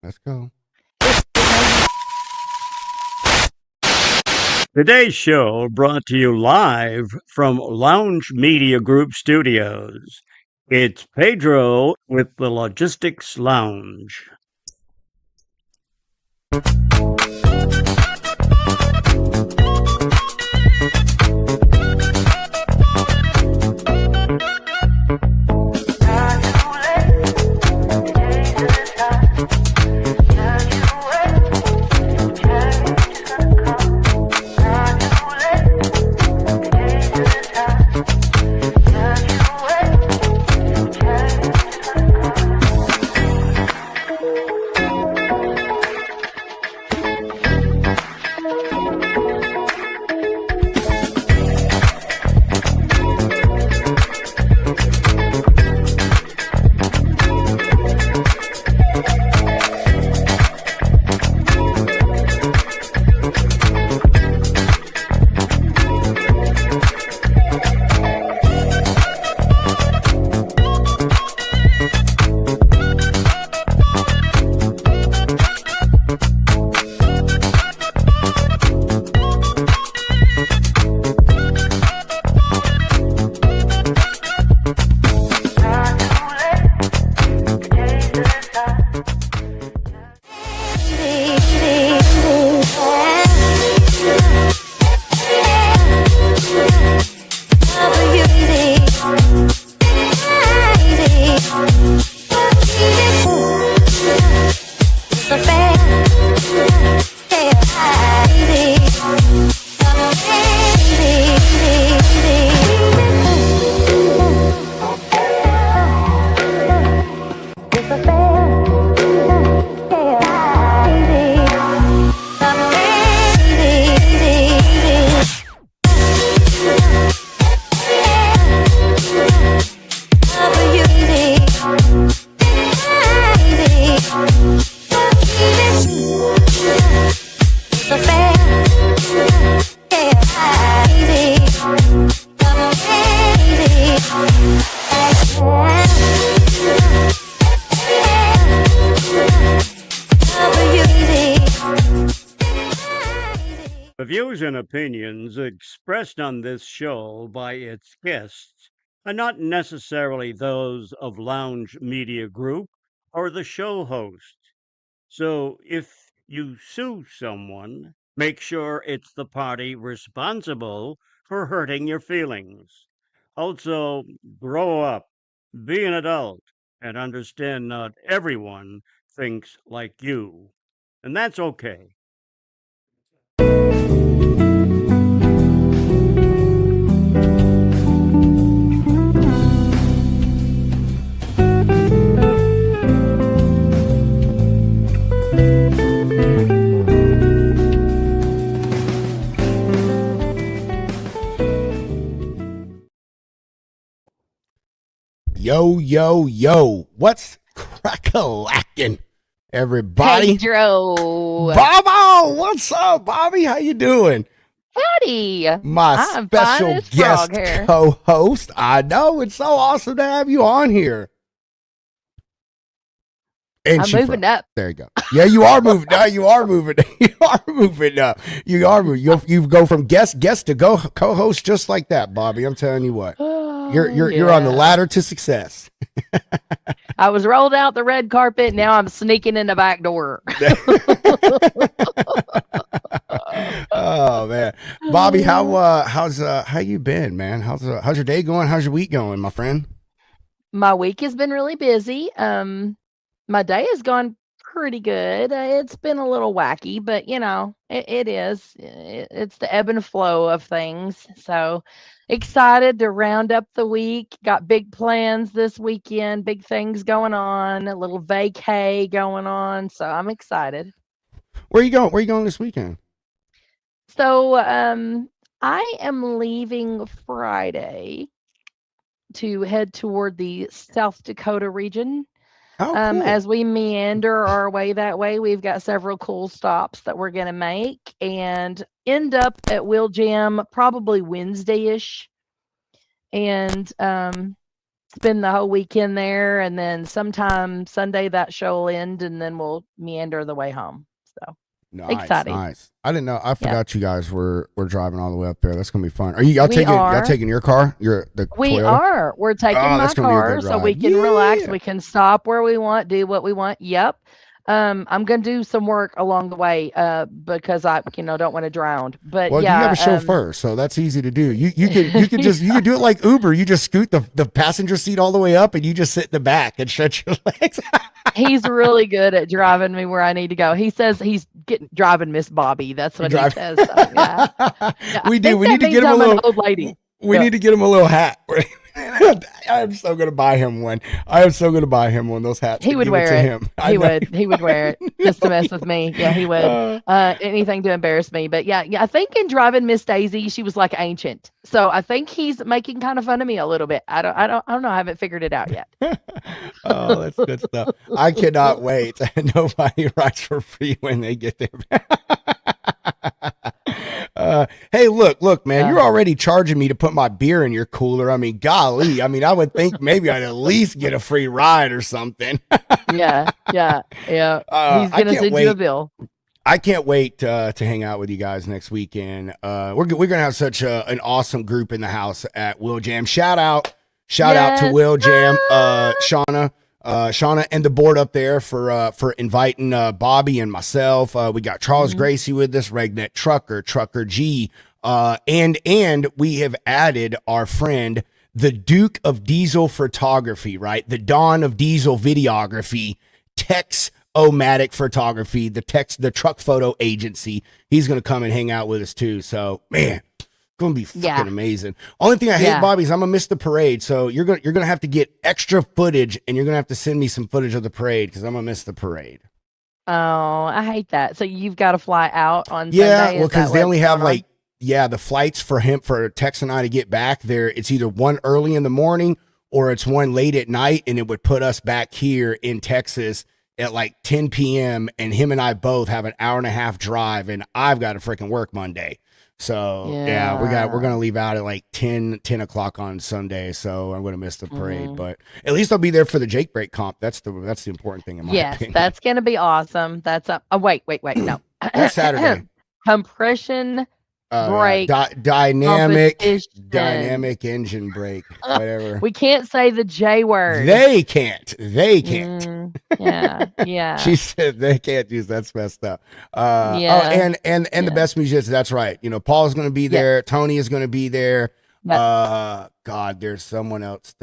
Let's go. Today's show brought to you live from Lounge Media Group Studios. It's Pedro with the Logistics Lounge. The views and opinions expressed on this show by its guests are not necessarily those of Lounge Media Group or the show host. So if you sue someone, make sure it's the party responsible for hurting your feelings. Also, grow up, be an adult, and understand not everyone thinks like you. And that's okay. Yo, yo, yo. What's crack-a-lackin', everybody? Pedro. Bobo, what's up, Bobby? How you doing? Howdy. My I'm special fine as guest frog hair. co-host. I know, it's so awesome to have you on here. And I'm moving up. There you go. Yeah, you are moving. No, you are moving. You are moving up. You are moving. You go from guest to go co-host just like that, Bobby. I'm telling you what. You're on the ladder to success. I was rolled out the red carpet. Now I'm sneaking in the back door. Oh man, Bobby, how you been, man? How's your day going? How's your week going, my friend? My week has been really busy. My day has gone pretty good. It's been a little wacky, but it is. It's the ebb and flow of things. So excited to round up the week. Got big plans this weekend, big things going on, a little vacay going on. So I'm excited. Where you going? Where you going this weekend? So I am leaving Friday to head toward the South Dakota region. Oh, cool. As we meander our way that way, we've got several cool stops that we're going to make and end up at Will Jam probably Wednesday-ish. And spend the whole weekend there, and then sometime Sunday that show will end, and then we'll meander the way home. So Nice, exciting. nice. I didn't know. I Yeah. forgot you guys were driving all the way up there. That's gonna be fun. Are y'all We taking y'all are. taking your car? The We Toyota? are. We're taking Oh, my that's gonna be a car good so we ride. can relax. Yeah. We can stop where we want, do what we want. Yep. I'm gonna do some work along the way, because I, don't want to drown. But Well, you have a yeah, chauffeur, so that's easy to do. You could just you could do it like Uber. You just scoot the passenger seat all the way up, and you just sit in the back and stretch your legs. he's really good at driving me where I need to go. He says he's driving Miss Bobby. That's what he Drive. says. So, yeah. Yeah, I We do. think We that need to means get him a I'm little. an old lady. We Yeah. need to get him a little hat. I'm so gonna buy him one. I am so gonna buy him one of those hats. He and would give wear to it. him. I He know. would. He would wear it just to mess with me. Yeah, he would. Anything to embarrass me. But yeah, I think in driving Miss Daisy, she was like ancient. So I think he's making kind of fun of me a little bit. I don't know. I haven't figured it out yet. Oh, that's good stuff. I cannot wait. Nobody rides for free when they get there. Hey, look, man, you're already charging me to put my beer in your cooler. I mean, golly. I mean, I would think maybe I'd at least get a free ride or something. Yeah. He's I gonna can't send you a wait. bill. I can't wait to hang out with you guys next weekend. We're gonna have such an awesome group in the house at Will Jam. Shout out to Yes. Will Jam, Shauna, and the board up there for inviting Bobby and myself. We got Charles Gracie with us, Regnet Trucker G, and we have added our friend, the Duke of Diesel Photography, right? The Dawn of Diesel Videography, Tex-O-Matic Photography, the truck photo agency. He's gonna come and hang out with us too. So man, gonna be fucking amazing. Only thing I hate, Bobby, is I'm gonna miss the parade. So you're gonna have to get extra footage, and you're gonna have to send me some footage of the parade because I'm gonna miss the parade. Oh, I hate that. So you've got to fly out on Yeah, Sunday? well, Is that because they what's only have going on? the flights for Tex and I to get back there. It's either one early in the morning or it's one late at night, and it would put us back here in Texas at like 10 p.m. and him and I both have an hour and a half drive, and I've got to freaking work Monday. So we're gonna leave out at like 10 o'clock on Sunday. So I'm gonna miss the parade, but at least I'll be there for the Jake Break comp. That's the important thing in my opinion. That's gonna be awesome. That's wait, no. That's Saturday. Compression brake dynamic competition. engine brake, whatever. We can't say the J word. They can't. Yeah. She said they can't use that's messed up. Yeah. And the best musicians, that's right. Paul's gonna be there, Tony is gonna be there. God, there's someone else.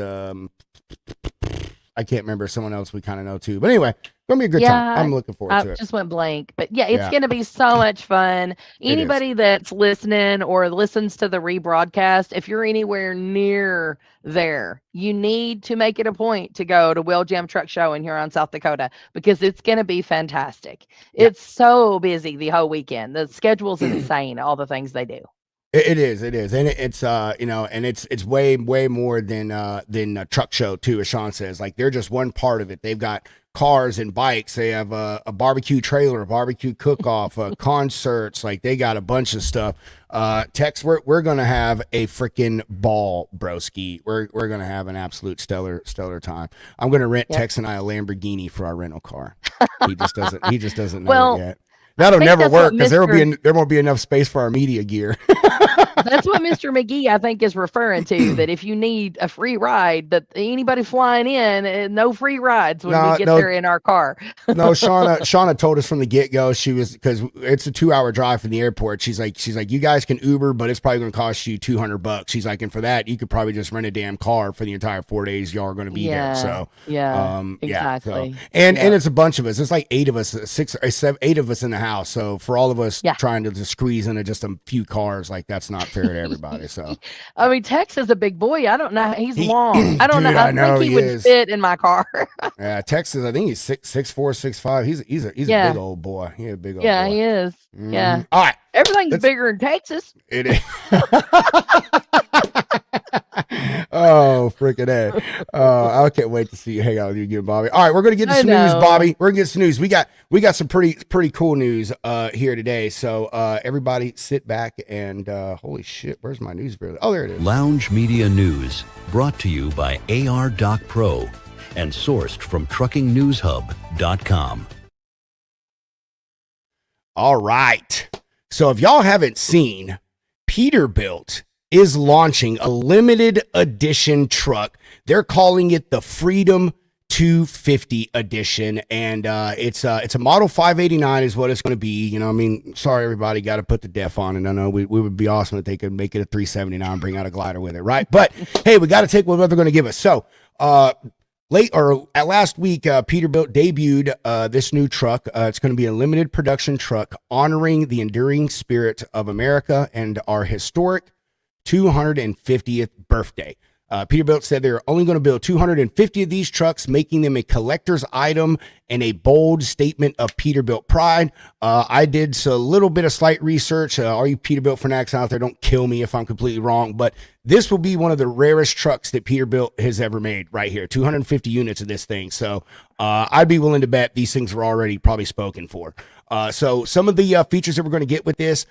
I can't remember, someone else we kind of know too. But anyway, gonna be a good time. I'm looking forward to it. I just went blank. But yeah, it's gonna be so much fun. Anybody that's listening or listens to the rebroadcast, if you're anywhere near there, you need to make it a point to go to Will Jam Truck Show in Huron, South Dakota, because it's gonna be fantastic. It's so busy the whole weekend. The schedule's insane, all the things they do. It is, and it's and it's way more than a truck show too, as Sean says. Like, they're just one part of it. They've got cars and bikes. They have a barbecue trailer, a barbecue cook-off, concerts. Like, they got a bunch of stuff. Tex, we're gonna have a freaking ball, broski. We're gonna have an absolute stellar time. I'm gonna rent Tex and I a Lamborghini for our rental car. He just doesn't know it yet. That'll never work because there won't be enough space for our media gear. That's what Mr. McGee, I think, is referring to, that if you need a free ride, that anybody flying in, no free rides when we get there in our car. No, Shauna told us from the get-go, because it's a 2-hour drive from the airport. She's like, you guys can Uber, but it's probably going to cost you $200. She's like, and for that, you could probably just rent a damn car for the entire 4 days y'all are going to be there. So exactly. And it's a bunch of us. It's like 8 of us, 6 or 7, 8 of us in the house. So for all of us trying to just squeeze into just a few cars, like, that's not fair to everybody. So I mean, Tex is a big boy. I don't know. He's long. I don't know. I think he would fit in my car. Yeah, Texas. I think he's 6'4", 6'5". He's a big old boy. He's a big old boy. Yeah, he is. Mm-hmm. Yeah. All right. Everything's bigger in Texas. It is. Oh, freaking A. I can't wait to see you hang out with you again, Bobby. All right, we're gonna get to I some news, know. Bobby. We're gonna get some news. We got some pretty cool news here today. So everybody sit back and holy shit, where's my news? Oh, there it is. Lounge Media News, brought to you by AR Doc Pro and sourced from truckingnewshub.com. All right. So if y'all haven't seen, Peterbilt is launching a limited edition truck. They're calling it the Freedom 250 edition, and it's a Model 589 is what it's going to be. You know, I mean, sorry everybody, got to put the def on it. I know we would be awesome if they could make it a 379 and bring out a glider with it, right? But hey, we got to take what they're going to give us. So last week, Peterbilt debuted this new truck. It's going to be a limited production truck honoring the enduring spirit of America and our historic 250th birthday. Peterbilt said they're only going to build 250 of these trucks, making them a collector's item and a bold statement of Peterbilt pride. I did a little bit of slight research. All you Peterbilt fanatics out there, don't kill me if I'm completely wrong, but this will be one of the rarest trucks that Peterbilt has ever made right here. 250 units of this thing. So I'd be willing to bet these things were already probably spoken for. So some of the features that we're going to get with this,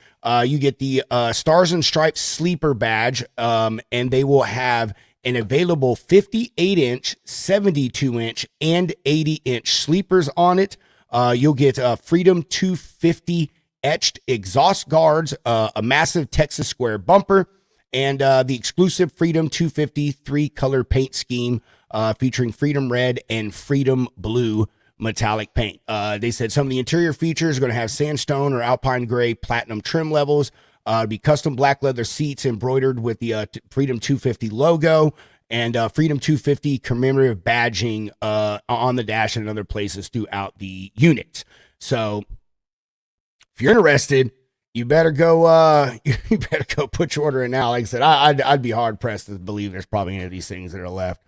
you get the Stars and Stripes sleeper badge, and they will have an available 58-inch, 72-inch, and 80-inch sleepers on it. You'll get Freedom 250 etched exhaust guards, a massive Texas square bumper, and the exclusive Freedom 250 three-color paint scheme featuring Freedom Red and Freedom Blue metallic paint. They said some of the interior features are going to have sandstone or alpine gray platinum trim levels. It'll be custom black leather seats embroidered with the Freedom 250 logo and Freedom 250 commemorative badging on the dash and other places throughout the units. So if you're interested, you better go put your order in now. Like I said, I'd be hard pressed to believe there's probably any of these things that are left.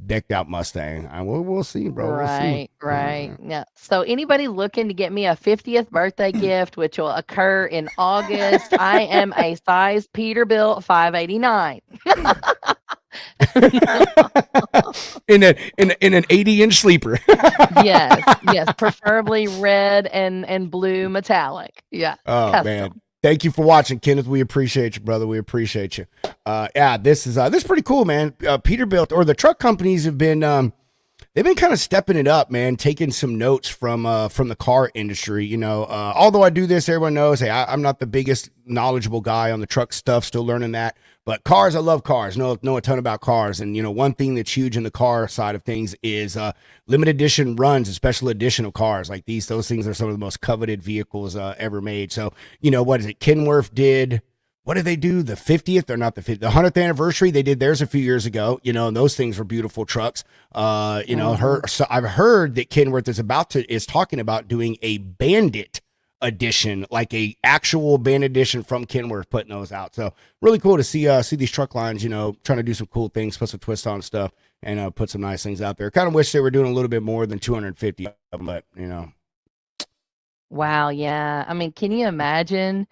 Decked out Mustang. We'll see, bro. Right, We'll see. right. Yeah. So anybody looking to get me a 50th birthday gift, which will occur in August, I am a size Peterbilt 589. in an 80-inch sleeper. Yes, preferably red and blue metallic. Yeah. Oh custom. man. Thank you for watching, Kenneth. We appreciate you, brother. We appreciate you. Yeah, this is pretty cool, man. Peterbilt, or the truck companies, have been they've been kind of stepping it up, man. Taking some notes from the car industry. You know, although I do this, everyone knows. Hey, I'm not the biggest knowledgeable guy on the truck stuff. Still learning that. But cars, I love cars. Know a ton about cars. And, you know, one thing that's huge in the car side of things is limited edition runs and special edition of cars. Like those things are some of the most coveted vehicles ever made. So, you know, what is it? Kenworth did, what did they do? The 50th or not the 50th? The 100th anniversary. They did theirs a few years ago, you know, and those things were beautiful trucks. You know, so I've heard that Kenworth is talking about doing a Bandit edition, like a actual band edition from Kenworth, putting those out. So really cool to see these truck lines, you know, trying to do some cool things, put some twists on stuff, and put some nice things out there. Kind of wish they were doing a little bit more than 250 of them, but you know. Wow, yeah. I mean, can you imagine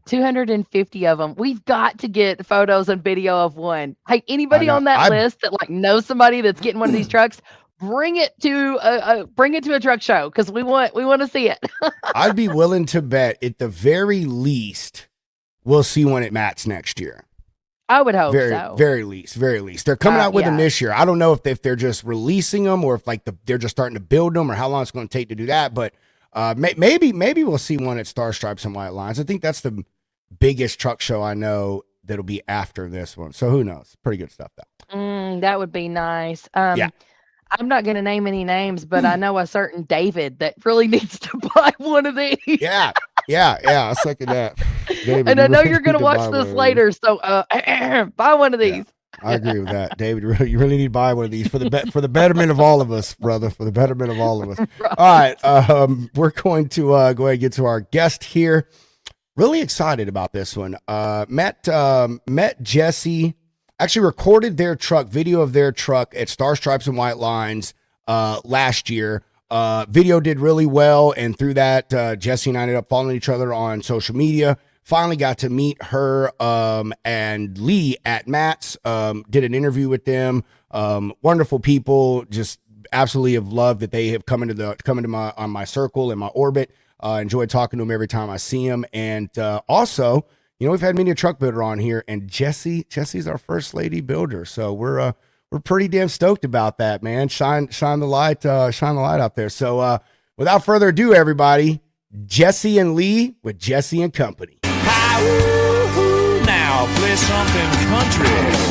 250 of them? We've got to get photos and video of one. Hey, anybody on that list that like knows somebody that's getting one of these trucks, bring it to a truck show, because we want to see it. I'd be willing to bet at the very least we'll see one at Matt's next year. I would hope so. Very least. They're coming out with them this year. I don't know if they're just releasing them or if like they're just starting to build them or how long it's going to take to do that. But maybe we'll see one at Star Stripes and White Lines. I think that's the biggest truck show I know that'll be after this one. So who knows? Pretty good stuff though. That would be nice. Yeah. I'm not going to name any names, but I know a certain David that really needs to buy one of these. Yeah. I second that. David, and I know really you're going to watch this later, so buy one of these. Yeah, I agree with that, David. You really need to buy one of these for the betterment of all of us, brother. For the betterment of all of us. Right. All right, we're going to go ahead and get to our guest here. Really excited about this one. Met Jesse. Actually recorded their video of their truck at Star Stripes and White Lines last year. Video did really well, and through that, Jesse and I ended up following each other on social media. finally got to meet her and Lee at Matt's. Did an interview with them. Wonderful people. Just absolutely have loved that they have come into my circle and my orbit. Enjoy talking to them every time I see them. And also, we've had many a truck builder on here, and Jesse's our first lady builder. So we're pretty damn stoked about that, man. Shine the light out there. So without further ado, everybody, Jesse and Lee with Jesse and Company. Hi-woo, now play something country.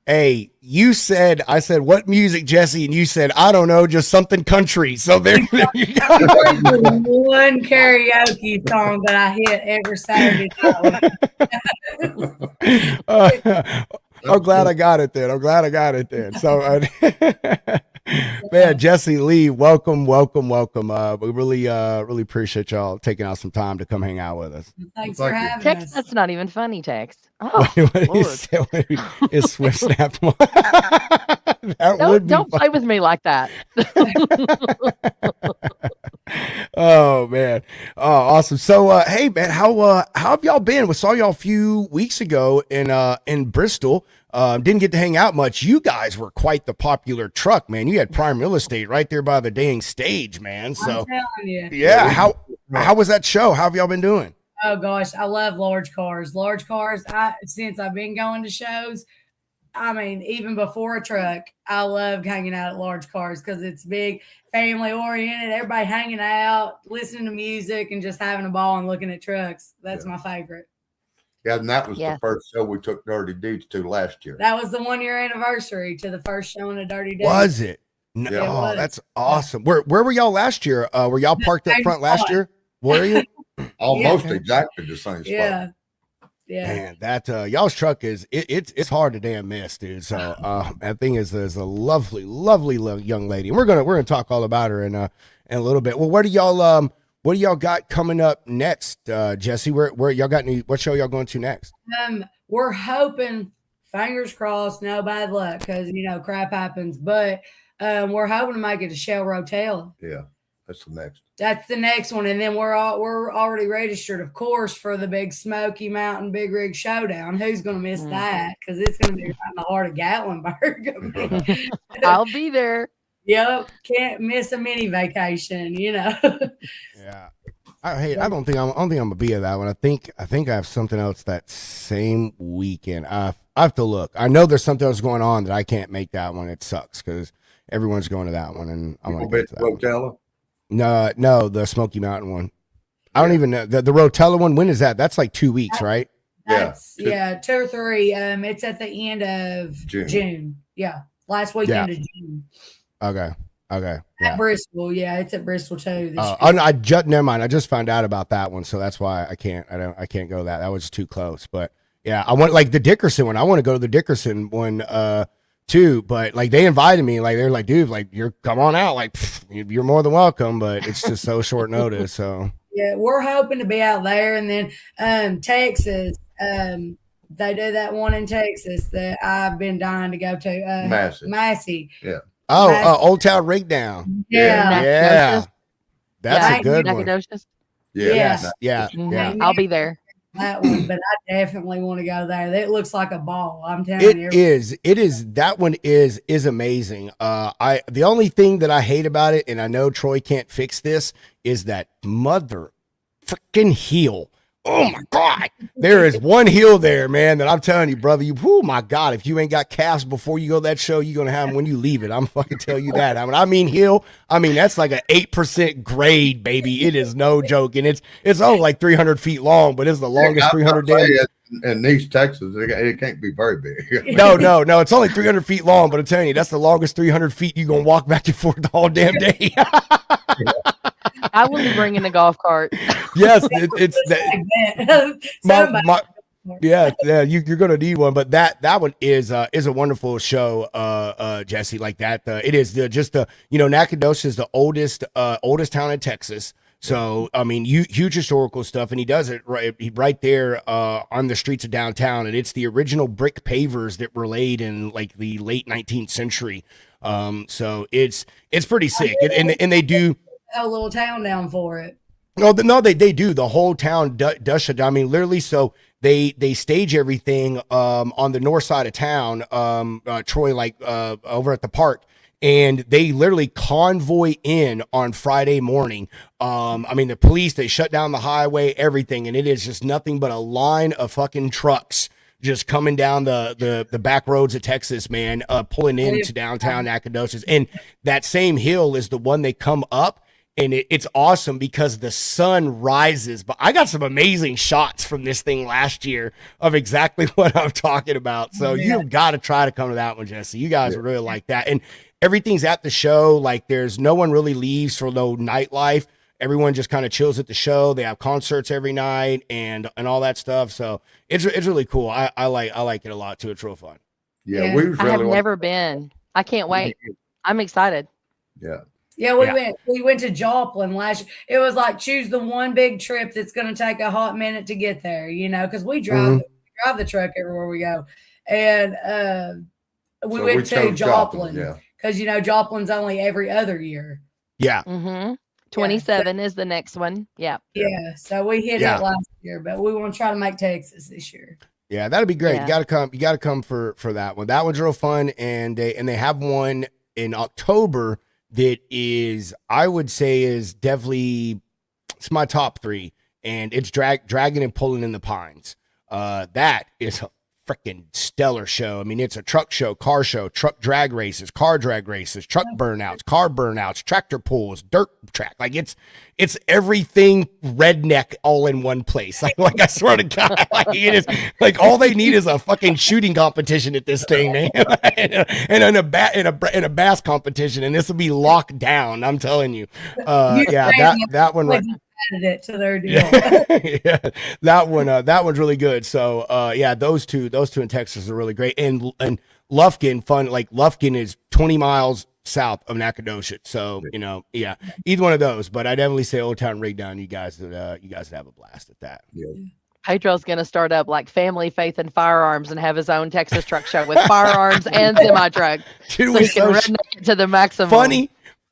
Hey, I said, what music, Jesse? And you said, I don't know, just something country. So there you go. One karaoke song that I hit every Saturday night. I'm glad I got it then. So, man, Jesse, Lee, welcome. We really appreciate y'all taking out some time to come hang out with us. Thanks for having Tex, us. that's not even funny, Tex. Oh, Is Swift snapped one? That don't play with me like that. Oh man. Oh, awesome. So hey man, how have y'all been? We saw y'all a few weeks ago in Bristol. Didn't get to hang out much. You guys were quite the popular truck, man. You had prime real estate right there by the dang stage, man. So I'm telling you. yeah, how was that show? How have y'all been doing? Oh gosh, I love large cars. Since I've been going to shows, I mean, even before a truck, I loved hanging out at large cars because it's big, family oriented, everybody hanging out, listening to music and just having a ball and looking at trucks. That's my favorite. Yeah, and that was the first show we took Dirty Deeds to last year. That was the 1 year anniversary to the first showing of Dirty Deeds. Was it? No, Yeah, it was. That's awesome. Where were y'all last year? Were y'all parked up front last year? Were you? Almost exactly the same spot. Yeah. Yeah. Man, that y'all's truck it's hard to damn miss, dude. So that thing is a lovely young lady. And we're gonna talk all about her in a little bit. Well, what do y'all got coming up next, Jesse? Where y'all got what show y'all going to next? We're hoping, fingers crossed, no bad luck, because crap happens, but we're hoping to make it to Shell Rotel. Yeah, that's the next. That's the next one, and then we're already registered, of course, for the big Smoky Mountain Big Rig Showdown. Who's going to miss that? Because it's going to be right in the heart of Gatlinburg. I'll be there. Yep, can't miss a mini vacation. Yeah, I don't think I'm gonna be at that one. I think I have something else that same weekend. I have to look. I know there's something else going on that I can't make that one. It sucks because everyone's going to that one, and I want to get to that one. No, the Smoky Mountain one. I don't even know the Rotella one. When is that? That's like 2 weeks, right? That's 2 or 3. It's at the end of June. Yeah, last weekend of June. Okay. Yeah. At Bristol, it's at Bristol too. Never mind. I just found out about that one, so that's why I can't go that. That was too close. But yeah, I want like the Dickerson one. I want to go to the Dickerson one too. But like they invited me, like they're like, dude, like come on out, like you're more than welcome. But it's just so short notice. So yeah, we're hoping to be out there, and then Texas. They do that one in Texas that I've been dying to go to. Massey. Yeah. Oh, Old Town Ringdown. Yeah. That's a good one. Yeah. I'll be there. That one, but I definitely want to go there. It looks like a ball. I'm telling you. It is. That one is amazing. The only thing that I hate about it, and I know Troy can't fix this, is that mother freaking heel. Oh my God. There is one hill there, man, that I'm telling you, brother, oh my God, if you ain't got calves before you go to that show, you're going to have them when you leave it. I'm fucking tell you that. I mean hill, that's like an 8% grade, baby. It is no joke. And it's only like 300 feet long, but it's the longest 300 damn. In East Texas, it can't be very big. No. It's only 300 feet long, but I'm telling you, that's the longest 300 feet you're going to walk back and forth all damn day. I will be bringing the golf cart. Yes, it's that. You're gonna need one, but that one is a wonderful show, Jesse. Like that, it is Nacogdoches is the oldest town in Texas. So, I mean, huge historical stuff, and he does it right there on the streets of downtown, and it's the original brick pavers that were laid in like the late 19th century. So it's pretty sick, and they do a little town down for it. No, they do. The whole town does shut down. I mean, literally. So they stage everything on the north side of town, Troy, like over at the park, and they literally convoy in on Friday morning. I mean, the police, they shut down the highway, everything, and it is just nothing but a line of fucking trucks just coming down the back roads of Texas, man, pulling into downtown Nacogdoches. And that same hill is the one they come up. And it's awesome because the sun rises. But I got some amazing shots from this thing last year of exactly what I'm talking about. So you've got to try to come to that one, Jesse. You guys would really like that. And everything's at the show. Like there's no one really leaves for no nightlife. Everyone just kind of chills at the show. They have concerts every night and all that stuff. So it's really cool. I like it a lot too. It's real fun. Yeah, I have never been. I can't wait. I'm excited. Yeah. Yeah, we went to Joplin last year. It was like choose the one big trip that's going to take a hot minute to get there, you know, because we drive the truck everywhere we go. And we went to Joplin because, you know, Joplin's only every other year. Yeah. 27 is the next one. Yeah. Yeah. So we hit it last year, but we want to try to make Texas this year. Yeah, that'd be great. Yeah. You gotta come for that one. That one's real fun. And they have one in October that is, I would say, is definitely, it's my top 3, and it's Dragging and Pulling in the Pines. That is a freaking stellar show. I mean, it's a truck show, car show, truck drag races, car drag races, truck burnouts, car burnouts, tractor pulls, dirt track. Like it's everything redneck all in one place. Like I swear to God, like it is like all they need is a fucking shooting competition at this thing, man, and in a bass competition, and this will be locked down. I'm telling you. That one. It to their deal. Yeah, that one's really good. So those two in Texas are really great. And Lufkin, fun, like Lufkin is 20 miles south of Nacogdoches. So either one of those. But I definitely say Old Town Rigdown. You guys would have a blast at that. Yeah. Pedro's going to start up like Family, Faith, and Firearms and have his own Texas truck show with firearms and semi truck. So he can redneck it to the maximum.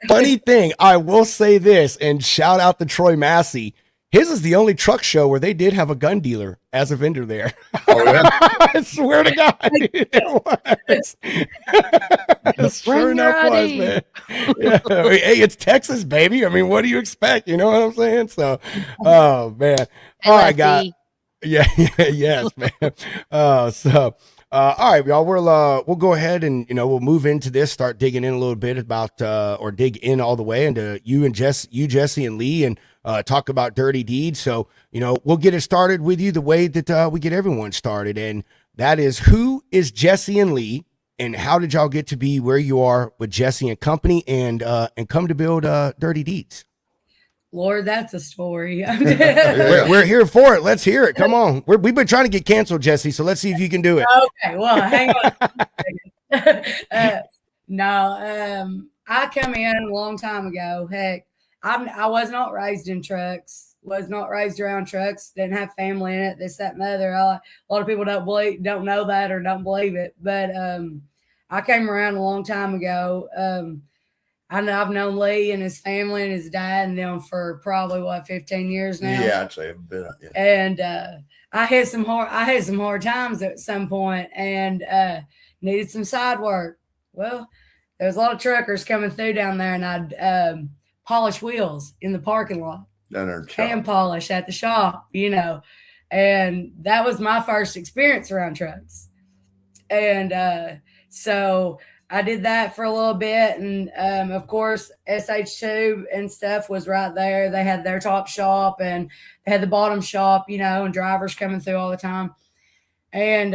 Funny thing, I will say this, and shout out to Troy Massey. His is the only truck show where they did have a gun dealer as a vendor there. Oh, yeah? I swear to God, it was. Sure enough was, man. Yeah. Hey, it's Texas, baby. I mean, what do you expect? You know what I'm saying? So, oh, man. All right, guys. Yes, man. All right, y'all. We'll go ahead and we'll move into this. Start digging in a little bit about or dig in all the way into you, Jesse, and Lee, and talk about Dirty Deeds. So we'll get it started with you the way that we get everyone started, and that is, who is Jesse and Lee, and how did y'all get to be where you are with Jesse and company, and come to build Dirty Deeds? Lord, that's a story. We're here for it. Let's hear it. Come on. We've been trying to get canceled, Jesse. So let's see if you can do it. Okay. Well, hang on. I come in a long time ago. Heck, I was not raised in trucks. Was not raised around trucks. Didn't have family in it. This, that, and the other. A lot of people don't know that or don't believe it. But I came around a long time ago. I've known Lee and his family and his dad and them for probably 15 years now. Yeah, I'd say a bit. Yeah. And I had some hard times at some point and needed some side work. Well, there was a lot of truckers coming through down there, and I'd polish wheels in the parking lot. Hand polish at the shop, and that was my first experience around trucks. And so I did that for a little bit, and of course, SH2 and stuff was right there. They had their top shop, and they had the bottom shop, and drivers coming through all the time. And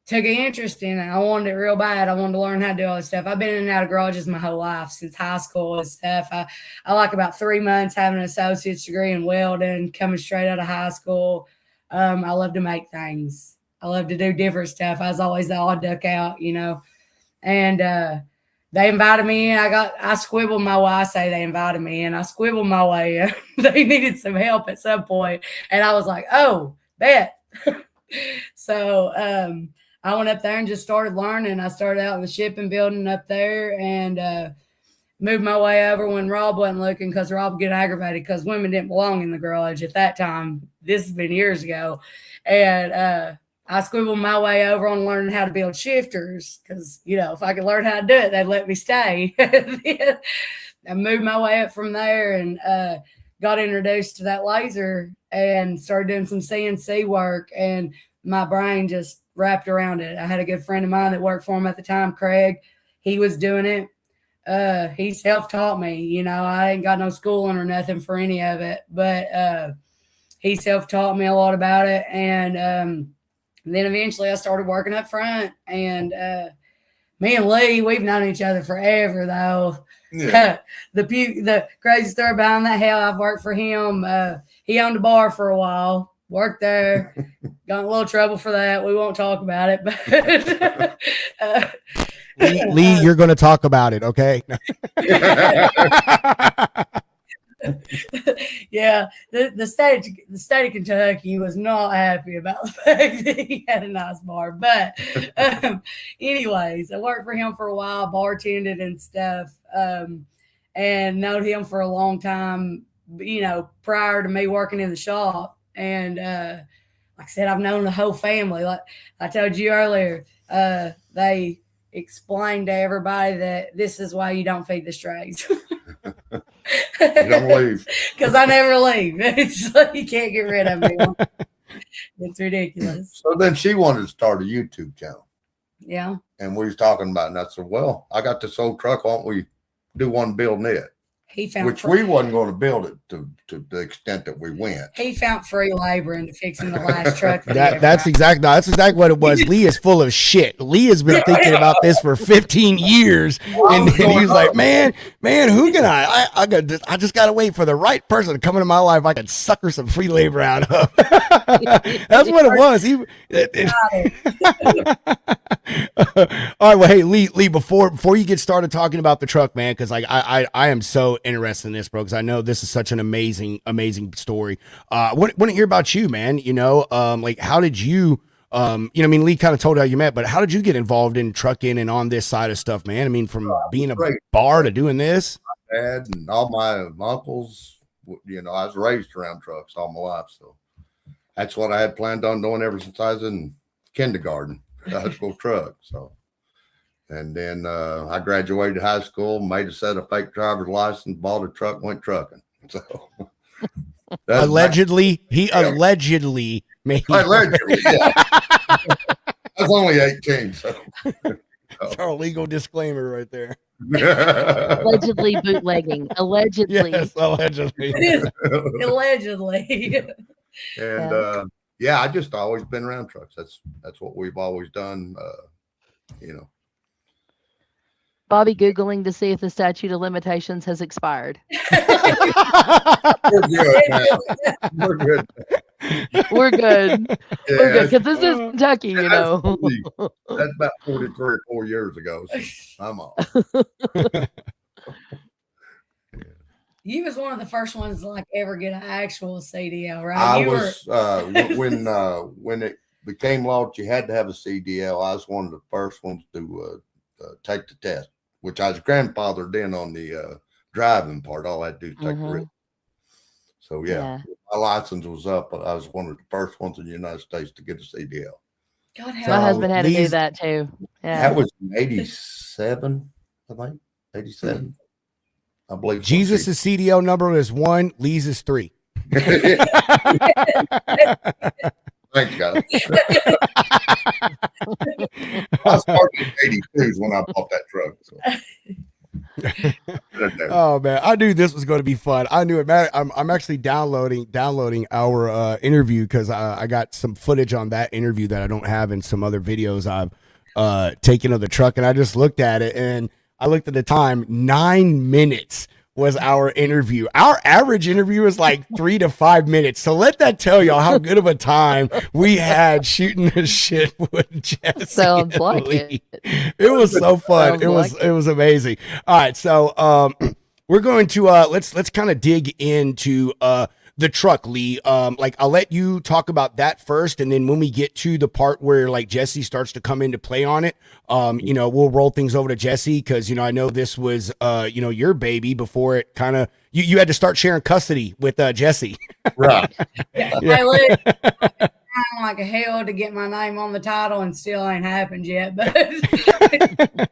took an interest in it. I wanted it real bad. I wanted to learn how to do all this stuff. I've been in and out of garages my whole life, since high school and stuff. I like about 3 months having an associate's degree in welding, coming straight out of high school. I love to make things. I love to do different stuff. I was always the odd duck out, And they invited me in. I squibbled my way. I say they invited me in. I squibbled my way in. They needed some help at some point, and I was like, "Oh, bet." So I went up there and just started learning. I started out in the shipping building up there, and moved my way over when Rob wasn't looking, because Rob would get aggravated because women didn't belong in the garage at that time. This has been years ago, and I squibbled my way over on learning how to build shifters, because, if I could learn how to do it, they'd let me stay. I moved my way up from there and got introduced to that laser and started doing some CNC work, and my brain just wrapped around it. I had a good friend of mine that worked for him at the time, Craig. He was doing it. He self-taught me. I ain't got no schooling or nothing for any of it, but he self-taught me a lot about it, and then eventually I started working up front, and me and Lee, we've known each other forever, though. Yeah. The crazy story behind that, hell, I've worked for him. He owned a bar for a while, worked there, got in a little trouble for that. We won't talk about it, but Lee, you're going to talk about it, okay? Yeah, the state of Kentucky was not happy about the fact that he had a nice bar. But anyways, I worked for him for a while, bartended and stuff, and known him for a long time, prior to me working in the shop. And like I said, I've known the whole family. Like I told you earlier, they explained to everybody that this is why you don't feed the strays. You don't leave. Because I never leave. It's like you can't get rid of me. It's ridiculous. So then she wanted to start a YouTube channel. Yeah. And we was talking about it, and I said, well, I got this old truck. Why don't we do one building it? He found Which we wasn't going to build it to the extent that we went. He found free labor into fixing the last truck. That's exactly what it was. Lee is full of shit. Lee has been thinking about this for 15 years, and he's like, man, who can I just got to wait for the right person to come into my life. I can sucker some free labor out of. That's what it was. All right, well, hey, Lee, before you get started talking about the truck, man, because like I am so interested in this, bro, because I know this is such an amazing story. Want to hear about you, man. Like how did you Lee kind of told how you met, but how did you get involved in trucking and on this side of stuff, man? I mean, from being a bar to doing this. My dad and all my uncles, I was raised around trucks all my life, so that's what I had planned on doing ever since I was in kindergarten. High school truck. So, and then I graduated high school, made a set of fake driver's license, bought a truck, went trucking. So allegedly made. Allegedly, yeah. I was only 18, so that's our legal disclaimer right there. Allegedly bootlegging. Allegedly. Yes, allegedly. Allegedly. And I just always been around trucks. That's what we've always done. Bobby Googling to see if the statute of limitations has expired. We're good now. We're good. We're good. Yeah, we're good because this is Kentucky, That's about 43 or 4 years ago. So I'm off. You was one of the first ones to ever get an actual CDL, right? I was when it became law that you had to have a CDL. I was one of the first ones to take the test, which I was grandfathered in on the driving part. All I had to do is take the written. So yeah, my license was up. I was one of the first ones in the United States to get a CDL. God, my husband had to do that too. Yeah, that was in '87, I think. '87. I believe Jesus' CDL number is 1, Lee's is 3. Thanks, guys. I started in '82 is when I bought that truck. So. Oh man, I knew this was going to be fun. I knew it, man. I'm actually downloading our interview because I got some footage on that interview that I don't have in some other videos I've taken of the truck, and I just looked at it and I looked at the time, 9 minutes was our interview. Our average interview was like 3 to 5 minutes. So let that tell y'all how good of a time we had shooting this shit with Jesse. Sounds and like Lee. it. It was so fun. Sounds It was like it was amazing. All right, so we're going to let's kind of dig into the truck, Lee. Like I'll let you talk about that first, and then when we get to the part where like Jesse starts to come into play on it, you know, we'll roll things over to Jesse because you know I know this was you know your baby before it kind of you had to start sharing custody with Jesse. Right. I live trying like a hell to get my name on the title, and still ain't happened yet. But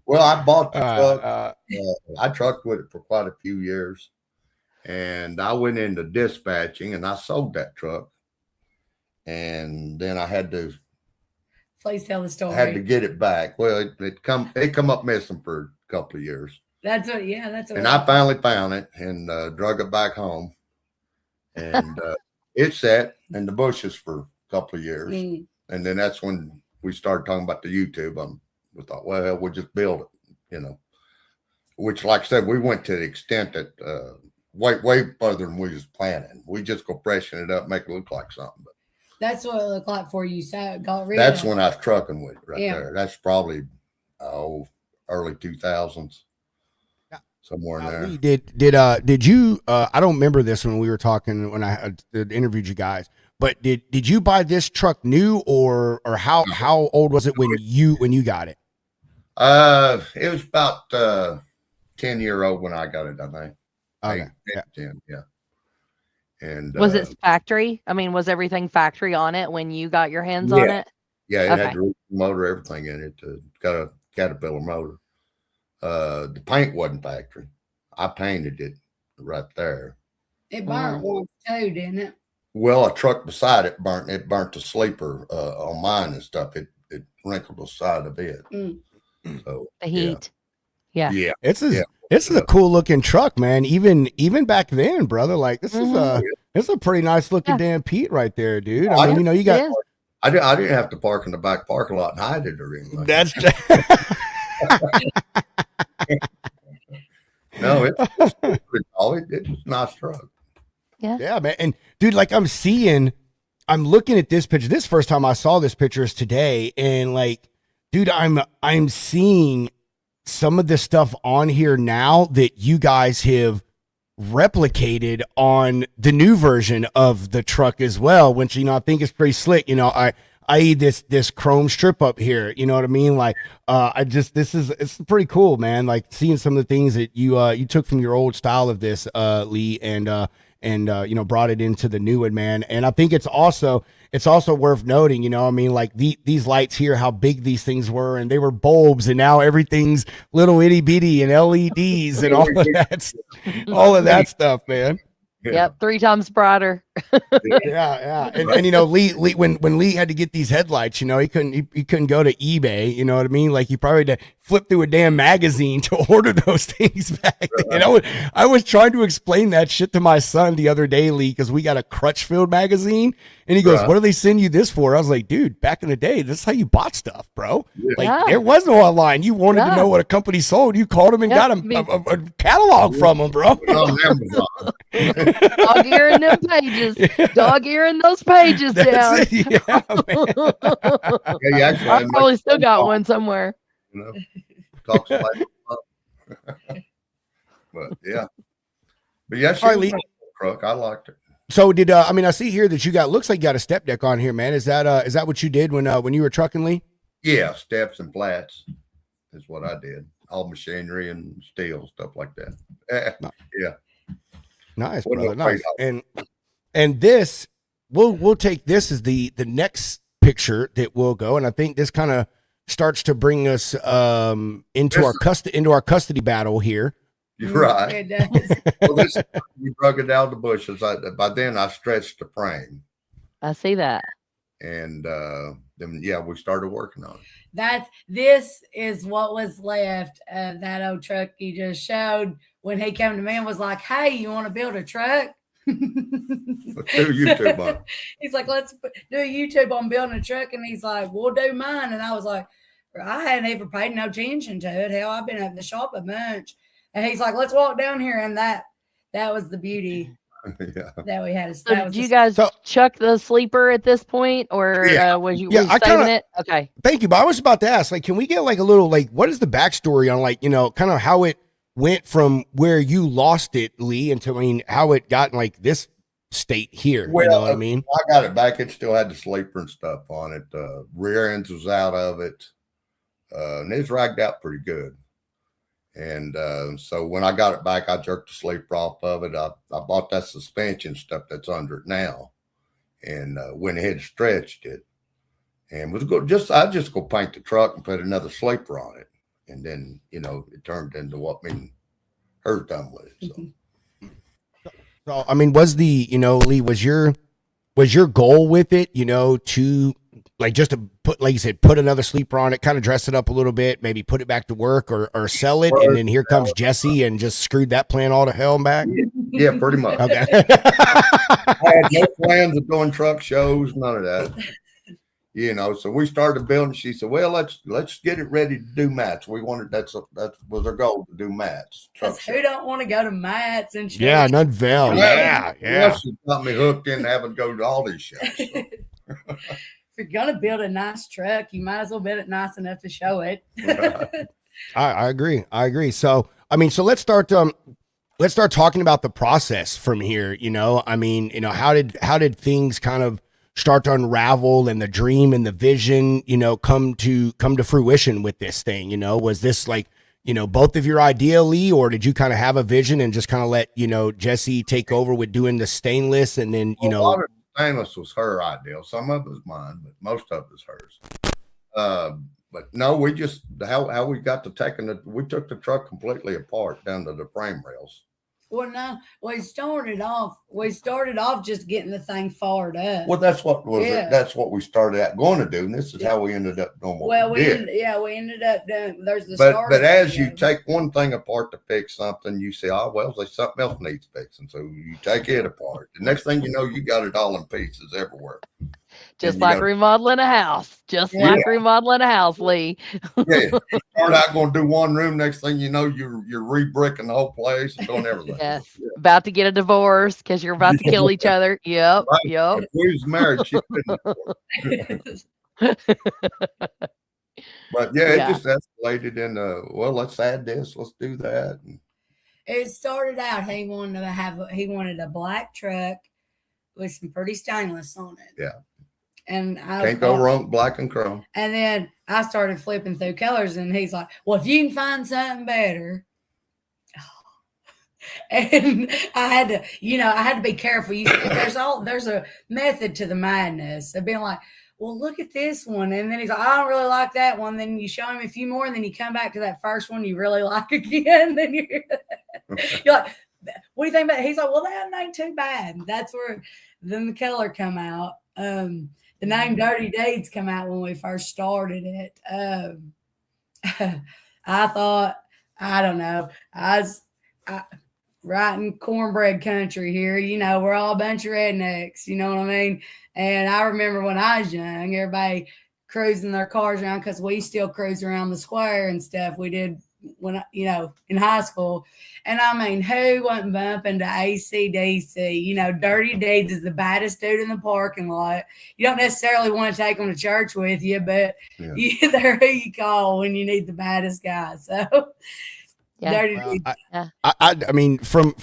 Well, I bought the truck. Uh, I trucked with it for quite a few years, and I went into dispatching, and I sold that truck, and then I had to please tell the story. get it back. Well, it come up missing for a couple of years, That's what. Yeah, that's what. and I finally found it and drug it back home, and it sat in the bushes for a couple of years, Mm. and then that's when we started talking about the YouTube. We thought, well, we'll just build it, you know. Which, like I said, we went to the extent that way further than we was planning. We just go freshen it up, make it look like something. But That's what it looked like for you. So got rid that's of. when I was trucking with it right Yeah. there. That's probably early 2000s, somewhere in there. Lee, did you I don't remember this when we were talking when I interviewed you guys, but did you buy this truck new or how old was it when you got it? It was about 10-year-old when I got it, I think. Okay. 8, Yeah. 10, yeah. And Was it factory? I mean, was everything factory on it when you got your hands on it? Yeah, it Okay. had the motor, everything in it. Got a Caterpillar motor. The paint wasn't factory. I painted it right there. It burnt once too, didn't it? Well, a truck beside it burnt. It burnt the sleeper on mine and stuff. It wrinkled the side of it. Mm. So The heat. Yeah. yeah. This is a cool looking truck, man. Even back then, brother. Like this is a pretty nice looking damn Pete right there, dude. I mean, you know, you got. It is. I didn't have to park in the back parking lot and hide it or anything. That's No, it's pretty solid. It's a nice truck. yeah, man. And dude, like I'm looking at this picture. This first time I saw this picture is today, and like, dude, I'm seeing some of the stuff on here now that you guys have replicated on the new version of the truck as well, which you know I think is pretty slick. You know, I this chrome strip up here. You know what I mean? Like, it's pretty cool, man. Like seeing some of the things that you took from your old style of this, Lee, and you know brought it into the new one, man. And I think it's also worth noting, you know, I mean, like these lights here, how big these things were, and they were bulbs, and now everything's little itty bitty and LEDs and all of that stuff, man. Yeah. Yep. 3 times brighter. Yeah. And you know, Lee when Lee had to get these headlights, you know, he couldn't go to eBay, you know what I mean? Like he probably had to flip through a damn magazine to order those things back then. I was trying to explain that shit to my son the other day, Lee, because we got a Crutchfield magazine, and he goes, Right. "What do they send you this for?" I was like, "Dude, back in the day, this is how you bought stuff, bro. Yeah. Like Yeah. there was no online. You wanted to Yeah. know what a company sold, you called them and Yeah, got I mean- a catalog from them, bro." On Amazon. Dog earing them pages. Dog earing those pages down. That's it. Yeah, man. Yeah, you actually I had to probably make still a got phone one somewhere. You know, talk somebody up. But yeah, she All right, was Lee. a nice truck. I liked it. So did I mean I see here that you looks like you got a step deck on here, man. Is that what you did when you were trucking, Lee? Yeah, steps and flats is what I did. All machinery and steel stuff like that. Yeah. Nice, What brother. about Nice. White And this we'll take this as the next picture that will go, and I think this kind of starts to bring us into our custody battle here. You're right. It does. Well, we drug it down the bushes. By then I stretched the frame, I see that. and then we started working on it. This is what was left of that old truck you just showed when he came to me and was like, "Hey, you want to build a truck?" Do YouTube on it. He's like, "Let's do a YouTube on building a truck," and he's like, "We'll do mine." And I was like, I hadn't ever paid no attention to it. Hell, I've been at the shop a bunch. And he's like, let's walk down here. And that was the beauty Yeah. that we had. So did you guys chuck the sleeper at this point, or was you Yeah, I saving kinda- it? Okay. Thank you, but I was about to ask, like, can we get like a little, like, what is the backstory on, like, you know, kind of how it went from where you lost it, Lee, into, I mean, how it got in like this state here? You know what I mean? I got it back. It still had the sleeper and stuff on it. Rear ends was out of it. And it's ragged out pretty good. And so when I got it back, I jerked the sleeper off of it. I bought that suspension stuff that's under it now, and went ahead and stretched it, and was I just go paint the truck and put another sleeper on it, and then it turned into what hers done with it. So I mean, was Lee, was your goal with it, to like just to put, like you said, put another sleeper on it, kind of dress it up a little bit, maybe put it back to work or sell it, and then here comes Jesse and just screwed that plan all to hell and back? Yeah, pretty much. Okay. I had no plans of doing truck shows, none of that. So we started building. She said, "Well, let's get it ready to do mats." We wanted that was our goal, to do mats. Because who don't want to go to mats and shows? Yeah, Nunville. Yeah. She got me hooked in having to go to all these shows. So. If you're gonna build a nice truck, you might as well build it nice enough to show it. I agree. So I mean, so let's start talking about the process from here. I mean, how did things kind of start to unravel, and the dream and the vision, come to fruition with this thing? Was this like, both of your idea, Lee, or did you kind of have a vision and just kind of let, Jesse take over with doing the stainless, and then, A lot of stainless was her idea. Some of it was mine, but most of it was hers. But no, we just, how we got to we took the truck completely apart down to the frame rails. Well, no, we started off just getting the thing fired up. Well, that's what was Yeah. it. That's what we started out going to do, and this is how we ended up doing what Well, we did. we ended up doing. There's the But starter as you video. take one thing apart to fix something, you say, "Oh well, there's something else needs fixing." So you take it apart. The next thing you know, you got it all in pieces everywhere. Just you like gotta- remodeling a house. Just Yeah. like remodeling a house, Lee. Yeah, you start out going to do one room. Next thing you know, you're re-bricking the whole place and doing everything. Yes. About to get a divorce because you're about to kill each other. Yep. Right. Yep. If we was married, she couldn't. But yeah, Yeah. it just escalated into, well, let's add this, let's do that. And It started out he wanted a black truck with some pretty stainless on it. Yeah. And I can't go wrong, black and chrome. And then I started flipping through colors, and he's like, "Well, if you can find something better." And I had to be careful. There's a method to the madness of being like, "Well, look at this one," and then he's like, "I don't really like that one." Then you show him a few more, and then you come back to that first one you really like again. Then you're like, "What do you think about it?" He's like, "Well, that ain't too bad." That's where then the color come out. The name Dirty Deeds come out when we first started it. I thought, I don't know, I was right in cornbread country here. We're all a bunch of rednecks. You know what I mean? And I remember when I was young, everybody cruising their cars around, because we still cruise around the square and stuff. We did when in high school. And I mean, who wasn't bumping to AC/DC? Dirty Deeds is the baddest dude in the parking lot. You don't necessarily want to take them to church with you, but they're who you call when you need the baddest guy. So Yeah. Dirty Well, Deeds. I mean, from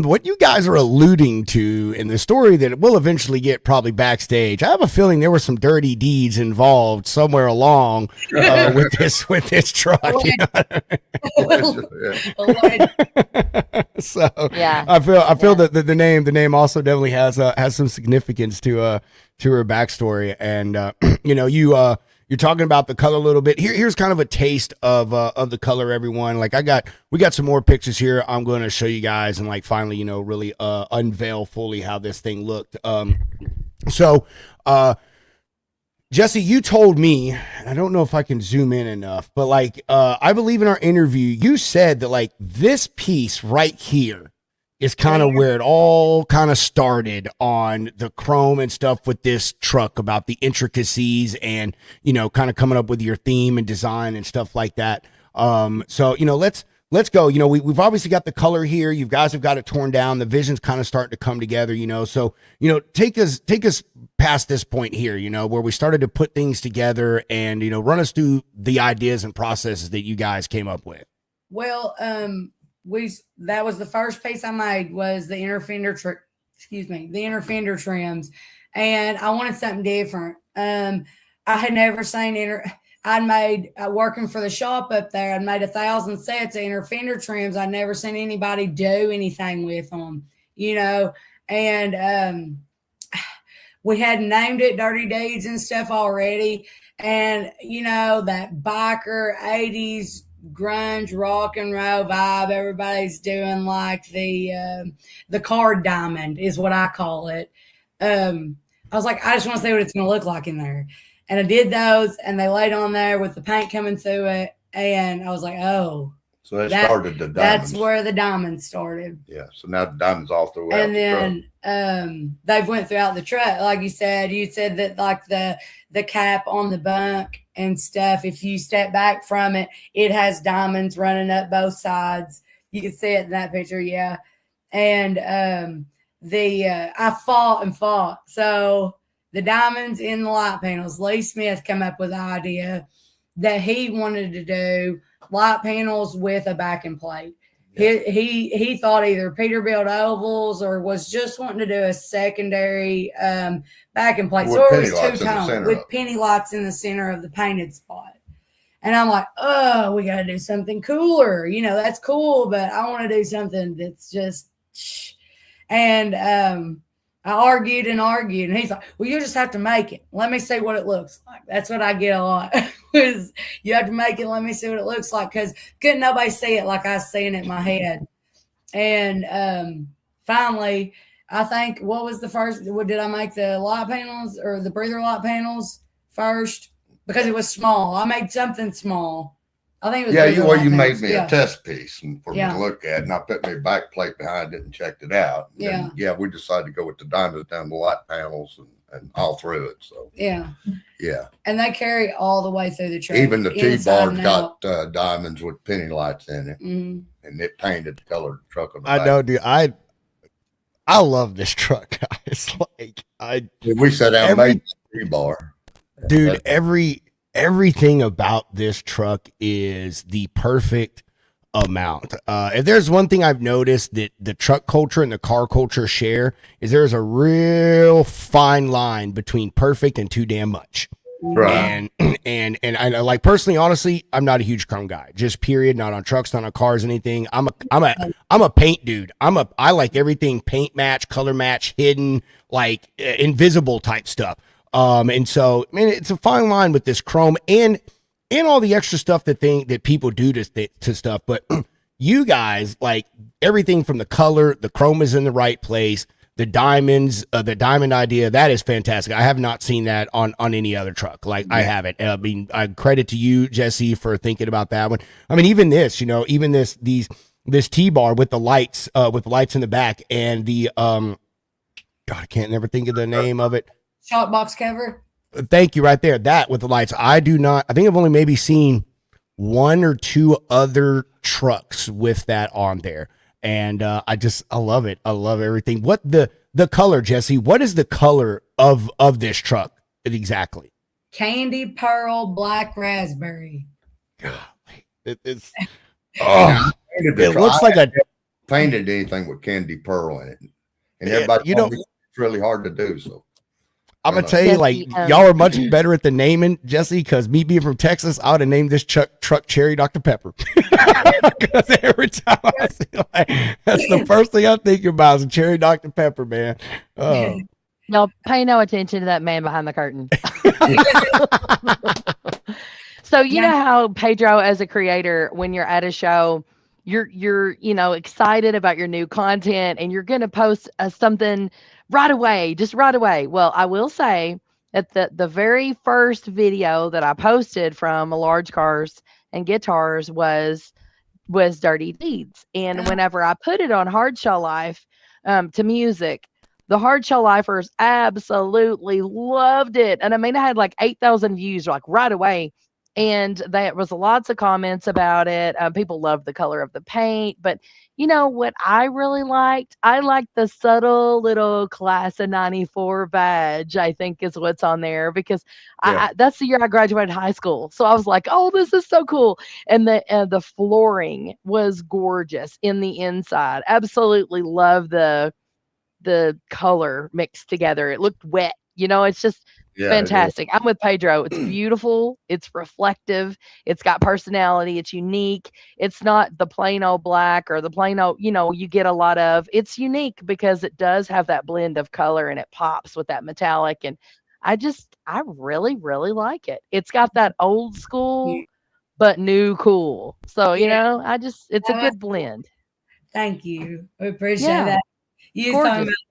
what you guys are alluding to in the story that we'll eventually get probably backstage, I have a feeling there were some dirty deeds involved somewhere along with this truck. You know what I mean? So Yeah. I feel that the name also definitely has some significance to her backstory, and you're talking about the color a little bit. Here's kind of a taste of the color, everyone. Like we got some more pictures here. I'm going to show you guys and like finally, really unveil fully how this thing looked. So Jesse, you told me, and I don't know if I can zoom in enough, but like I believe in our interview, you said that like this piece right here is kind of where it all kind of started on the chrome and stuff with this truck, about the intricacies and, kind of coming up with your theme and design and stuff like that. So, let's go. You know, we've obviously got the color here. You guys have got it torn down. The vision's kind of starting to come together, you know. So, you know, take us past this point here, you know, where we started to put things together and, you know, run us through the ideas and processes that you guys came up with. Well, that was the first piece I made was the inner fender trims, and I wanted something different. I had never seen I'd made working for the shop up there. I'd made 1,000 sets of inner fender trims. I'd never seen anybody do anything with them, you know. And we had named it Dirty Deeds and stuff already. And you know, that biker 80s grunge rock and roll vibe. Everybody's doing like the card diamond is what I call it. I was like, I just want to see what it's going to look like in there. And I did those, and they laid on there with the paint coming through it. And I was like, oh. So that started the diamonds. That's where the diamonds started. Yeah. So now the diamonds all throughout. And then they've went throughout the truck. Like you said that like the cap on the bunk and stuff, if you step back from it, it has diamonds running up both sides. You can see it in that picture. Yeah. And I fought and fought. So the diamonds in the light panels, Lee Smith came up with the idea that he wanted to do light panels with a backing plate. Yeah. He thought either Peterbilt ovals or was just wanting to do a secondary backing plate. So it was two-tone with penny lights in the center of the painted spot. And I'm like, oh, we got to do something cooler. You know, that's cool, but I want to do something that's just, and I argued, and he's like, well, you just have to make it. Let me see what it looks like. That's what I get a lot is you have to make it. Let me see what it looks like. Cause couldn't nobody see it like I was seeing it in my head. And finally, I think what was the first, did I make the light panels or the breather light panels first? Because it was small. I made something small. I think it was you made me a test piece for me to look at, and I put my back plate behind it and checked it out. And then, we decided to go with the diamonds down the light panels and all through it. So yeah, and they carry all the way through the truck. Even the T-bar's got diamonds with penny lights in it, and it painted the color of the truck on the back. I know, dude. I love this truck, guys. Like we sat down and made the T-bar, dude. Everything about this truck is the perfect amount. If there's one thing I've noticed that the truck culture and the car culture share is there's a real fine line between perfect and too damn much. Right. And I like personally, honestly, I'm not a huge chrome guy. Just period. Not on trucks, not on cars, anything. I'm a paint dude. I like everything paint match, color match, hidden, like invisible type stuff. And so, man, it's a fine line with this chrome and all the extra stuff that people do to stuff. But you guys, like everything from the color, the chrome is in the right place. The diamonds, the diamond idea, that is fantastic. I have not seen that on any other truck. Like I haven't. I mean, I credit to you, Jesse, for thinking about that one. I mean, even this, this T-bar with the lights in the back and the, God, I can't never think of the name of it. Shot box cover. Thank you, right there. That with the lights. I think I've only maybe seen one or two other trucks with that on there. And I love it. I love everything. What the color, Jesse? What is the color of this truck exactly? Candy pearl black raspberry. It looks like a painted anything with candy pearl in it, and everybody it's really hard to do. So I'm gonna tell you, like, y'all are much better at the naming, Jesse, because me being from Texas, I would have named this truck Cherry Dr. Pepper. Because every time I see that's the first thing I think about is Cherry Dr. Pepper, man. Oh. Y'all pay no attention to that man behind the curtain. So you know how Pedro, as a creator, when you're at a show, you're excited about your new content and you're gonna post something right away, just right away. Well, I will say that the very first video that I posted from Large Cars and Guitars was Dirty Deeds. And whenever I put it on Hard Shell Life to music, the Hard Shell Lifers absolutely loved it. And I mean, I had like 8,000 views like right away. And there was lots of comments about it. People loved the color of the paint, but you know what I really liked? I liked the subtle little class of '94 badge, I think is what's on there, because Yeah. that's the year I graduated high school. So I was like, oh, this is so cool. And the flooring was gorgeous in the inside. Absolutely love the color mixed together. It looked wet. You know, it's just Yeah. fantastic. I'm with Pedro. It's beautiful. It's reflective. It's got personality. It's unique. It's not the plain old black or the plain old, you know, you get a lot of. It's unique because it does have that blend of color and it pops with that metallic. And I really, really like it. It's got that old school, but new cool. So, you Yeah. know, it's a good blend. Thank you. We appreciate Yeah. that. You was talking Gorgeous. about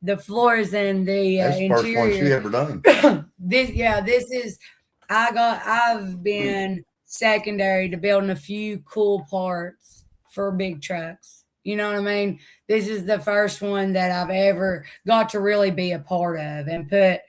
the floors and the That's the first one she interior. ever done. This is I've been secondary to building a few cool parts for big trucks. You know what I mean? This is the first one that I've ever got to really be a part of and put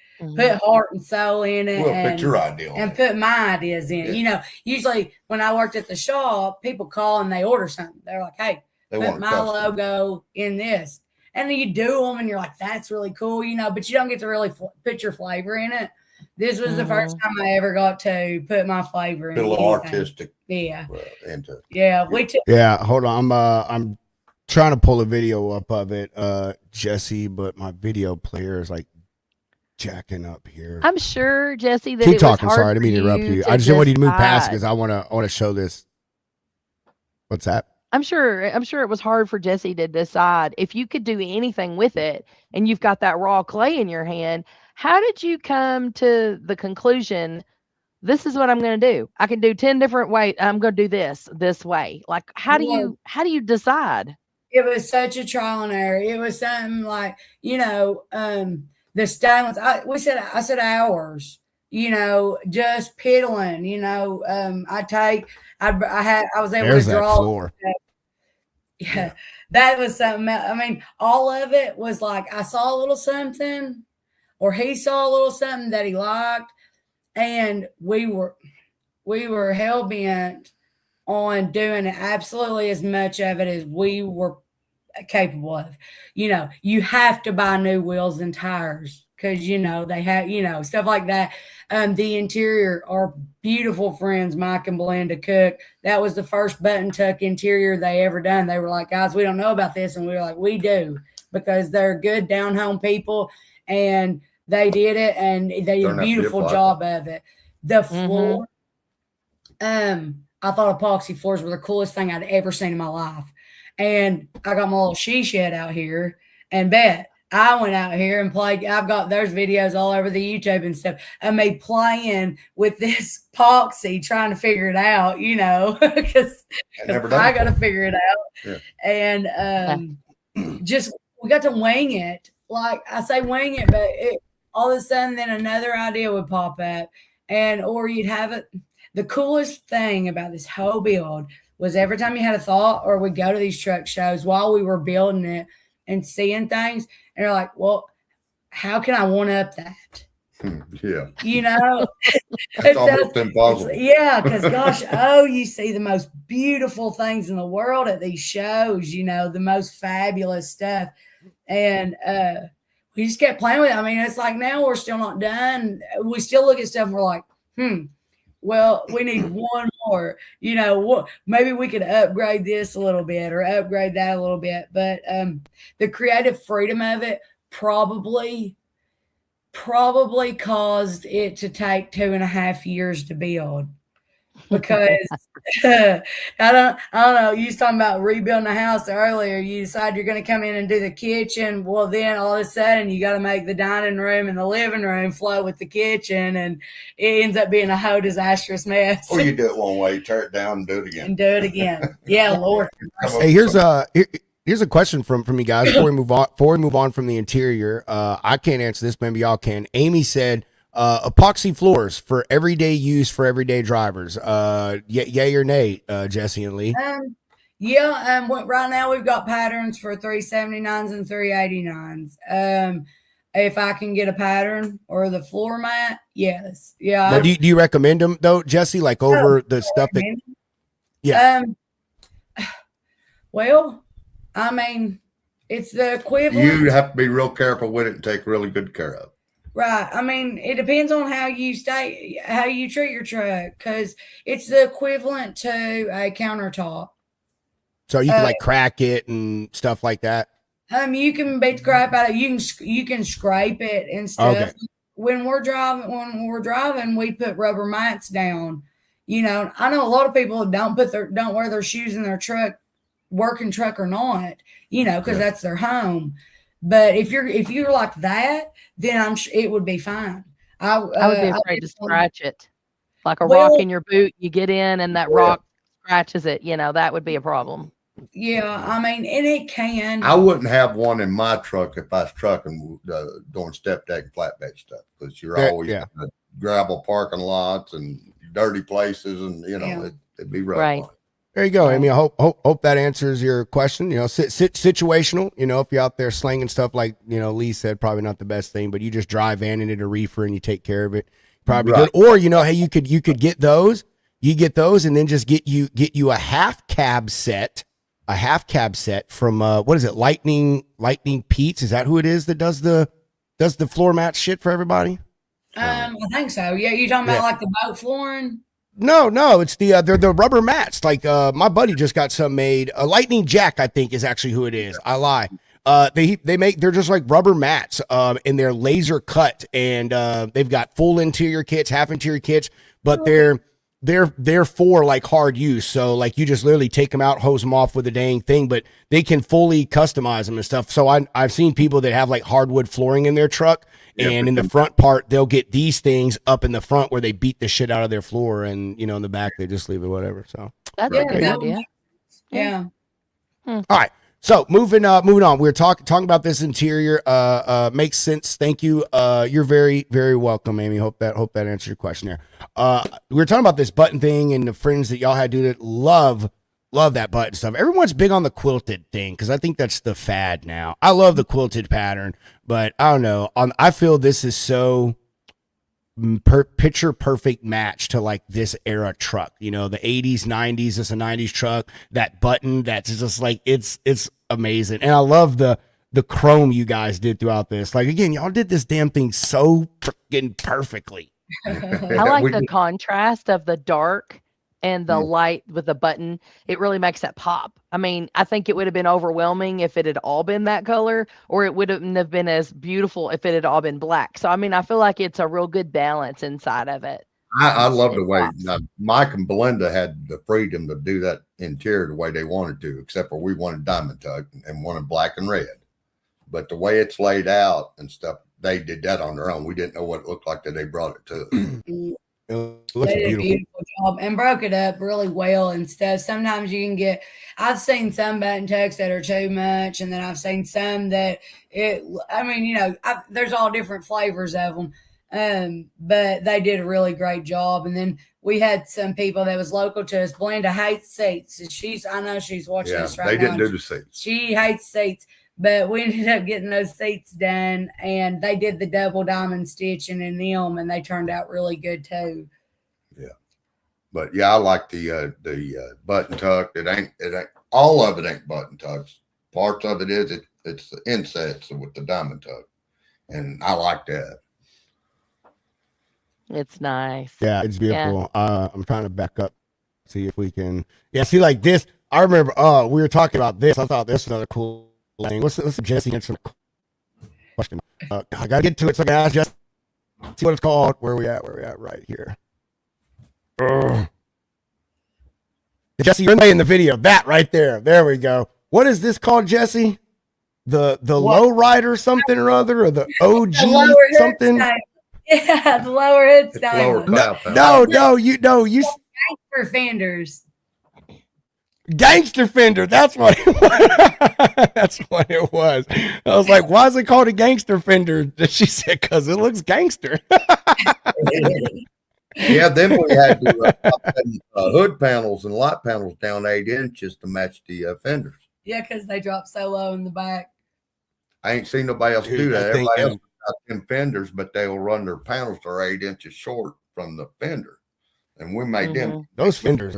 heart and soul in it. Well, and put your idea on and it. put my ideas in. Yeah. You know, usually when I worked at the shop, people call and they order something. They're like, hey, They put want my custom. logo in this. And then you do them and you're like, that's really cool, you know, but you don't get to really put your flavor in it. This was the first time I ever got to put my flavor in Put a little anything. artistic Yeah. into it. Yeah. We took Yeah, hold on. I'm trying to pull a video up of it, Jesse, but my video player is like jacking up here. I'm sure, Jesse, that Keep it talking. was hard Sorry, I didn't mean to interrupt you. to I just didn't want you to move past decide. because I want to show this. What's that? I'm sure it was hard for Jesse to decide if you could do anything with it and you've got that raw clay in your hand. How did you come to the conclusion, this is what I'm going to do? I can do 10 different ways. I'm going to do this way. Like, how do you decide? it was such a trial and error. It was something like, you know, the stainless. I said hours. You know, just piddling. You know, I was able There's to that draw. floor. Yeah, that was something. I mean, all of it was like I saw a little something, or he saw a little something that he liked, and we were hell bent on doing absolutely as much of it as we were capable of. You know, you have to buy new wheels and tires because you know they have, you know, stuff like that. The interior, our beautiful friends Mike and Belinda Cook, that was the first button tuck interior they ever done. They were like, guys, we don't know about this, and we were like, we do, because they're good down home people, and they did it, and they did a beautiful job of it. The floor, I thought epoxy floors were the coolest thing I'd ever seen in my life. And I got my little she shed out here, and bet I went out here and played. There's videos all over the YouTube and stuff of me playing with this epoxy, trying to figure it out, you know, because I got to figure it out. Yeah. And just we got to wing it. Like I say, wing it, but all of a sudden, then another idea would pop up, or you'd have it. The coolest thing about this whole build was every time you had a thought, or we'd go to these truck shows while we were building it and seeing things, and you're like, well, how can I one up that? Yeah. You know? It's almost impossible. Yeah, because gosh, you see the most beautiful things in the world at these shows, you know, the most fabulous stuff. And we just kept playing with it. I mean, it's like now we're still not done. We still look at stuff and we're like, well, we need one more, you know, maybe we could upgrade this a little bit or upgrade that a little bit. But the creative freedom of it probably caused it to take 2.5 years to build, because I don't know. You was talking about rebuilding a house earlier. You decide you're going to come in and do the kitchen. Well, then all of a sudden you got to make the dining room and the living room flow with the kitchen, and it ends up being a whole disastrous mess. Or you do it one way, tear it down, and do it again. Yeah, Lord. Hey, here's a question from you guys before we move on from the interior. I can't answer this. Maybe y'all can. Amy said, epoxy floors for everyday use for everyday drivers. Yay or nay, Jesse and Lee? Right now we've got patterns for 379s and 389s. if I can get a pattern or the floor mat, yes. Yeah. Now, do you recommend them though, Jesse? Like over the stuff that? Yeah. Well, I mean, it's the equivalent. You have to be real careful with it and take really good care of it. Right. I mean, it depends on how you treat your truck, because it's the equivalent to a countertop. So you can like crack it and stuff like that. You can beat the crap out of it. You can scrape it and stuff. Okay. When we're driving, we put rubber mats down. You know, I know a lot of people don't wear their shoes in their truck, working truck or not. You know, because that's their home. But if you're like that, then it would be fine. I would be afraid to scratch it, like a rock in your boot. You get in and that rock scratches it. You know, that would be a problem. Yeah, I mean, and it can. I wouldn't have one in my truck if I was trucking doing step deck and flatbed stuff, because you're always in gravel parking lots and dirty places, and you know it'd be rough. Right. There you go, Amy. I hope that answers your question. You know, situational. You know, if you're out there slinging stuff, like Lee said, probably not the best thing, but you just drive in it a reefer and you take care of it, probably good. Or hey, you could get those. You get those, and then just get you a half cab set from what is it, Lightning Pete's? Is that who it is that does the floor mat shit for everybody? I think so. Yeah, you talking about like the boat flooring? No, it's they're the rubber mats. Like my buddy just got some made. Lightning Jack, I think, is actually who it is. I lie. They're just like rubber mats, and they're laser cut, and they've got full interior kits, half interior kits, but they're for like hard use. So like you just literally take them out, hose them off with a dang thing, but they can fully customize them and stuff. So I've seen people that have like hardwood flooring in their truck, and in the front part, they'll get these things up in the front where they beat the shit out of their floor, and in the back, they just leave it, whatever. So that's a good idea. Yeah. All right. So moving on, we were talking about this interior. Makes sense. Thank you. You're very, very welcome, Amy. Hope that answered your question there. We were talking about this button thing and the friends that y'all had do that. Love that button stuff. Everyone's big on the quilted thing because I think that's the fad now. I love the quilted pattern, but I don't know. I feel this is so picture perfect match to like this era truck, the 80s, 90s. It's a 90s truck. That button, that's just like it's amazing. And I love the chrome you guys did throughout this. Like, again, y'all did this damn thing so freaking perfectly. I like the contrast of the dark and the light with the button. It really makes that pop. I mean, I think it would have been overwhelming if it had all been that color, or it wouldn't have been as beautiful if it had all been black. So, I mean, I feel like it's a real good balance inside of it. I love the way Mike and Belinda had the freedom to do that interior the way they wanted to, except for we wanted diamond tuck and wanted black and red. But the way it's laid out and stuff, they did that on their own. We didn't know what it looked like that they brought it to. It looks They did beautiful. a beautiful job and broke it up really well and stuff. Sometimes you can I've seen some button tucks that are too much, and then I've seen some that there's all different flavors of them. But they did a really great job. And then we had some people that was local to us. Belinda hates seats. I know she's watching this right now. They didn't do the seats. She hates seats. But we ended up getting those seats done, and they did the double diamond stitching in them, and they turned out really good too. Yeah, but I like the button tuck. It ain't all of it ain't button tucks. Parts of it is it's the insets with the diamond tuck, and I like that. It's nice. Yeah, it's beautiful. I'm trying to back up, see if we can. Yeah, see, like this. I remember. We were talking about this. I thought this was another cool. What's Jesse answer the question? I gotta get to it so I can ask Jesse. See what it's called. Where are we at right here. Jesse, you're in the video. That right there. There we go. What is this called, Jesse? The low rider something or other, or the OG something? Yeah, the lower hood style. No, you for fenders. Gangster fender. That's what it was. That's what it was. I was like, why is it called a gangster fender? She said, because it looks gangster. Yeah, then we had to hood panels and light panels down 8 inches to match the fenders. Yeah, because they drop so low in the back. I ain't seen nobody else do that. Everybody else about 10 fenders, but they'll run their panels are 8 inches short from the fender. And we made them. Those fenders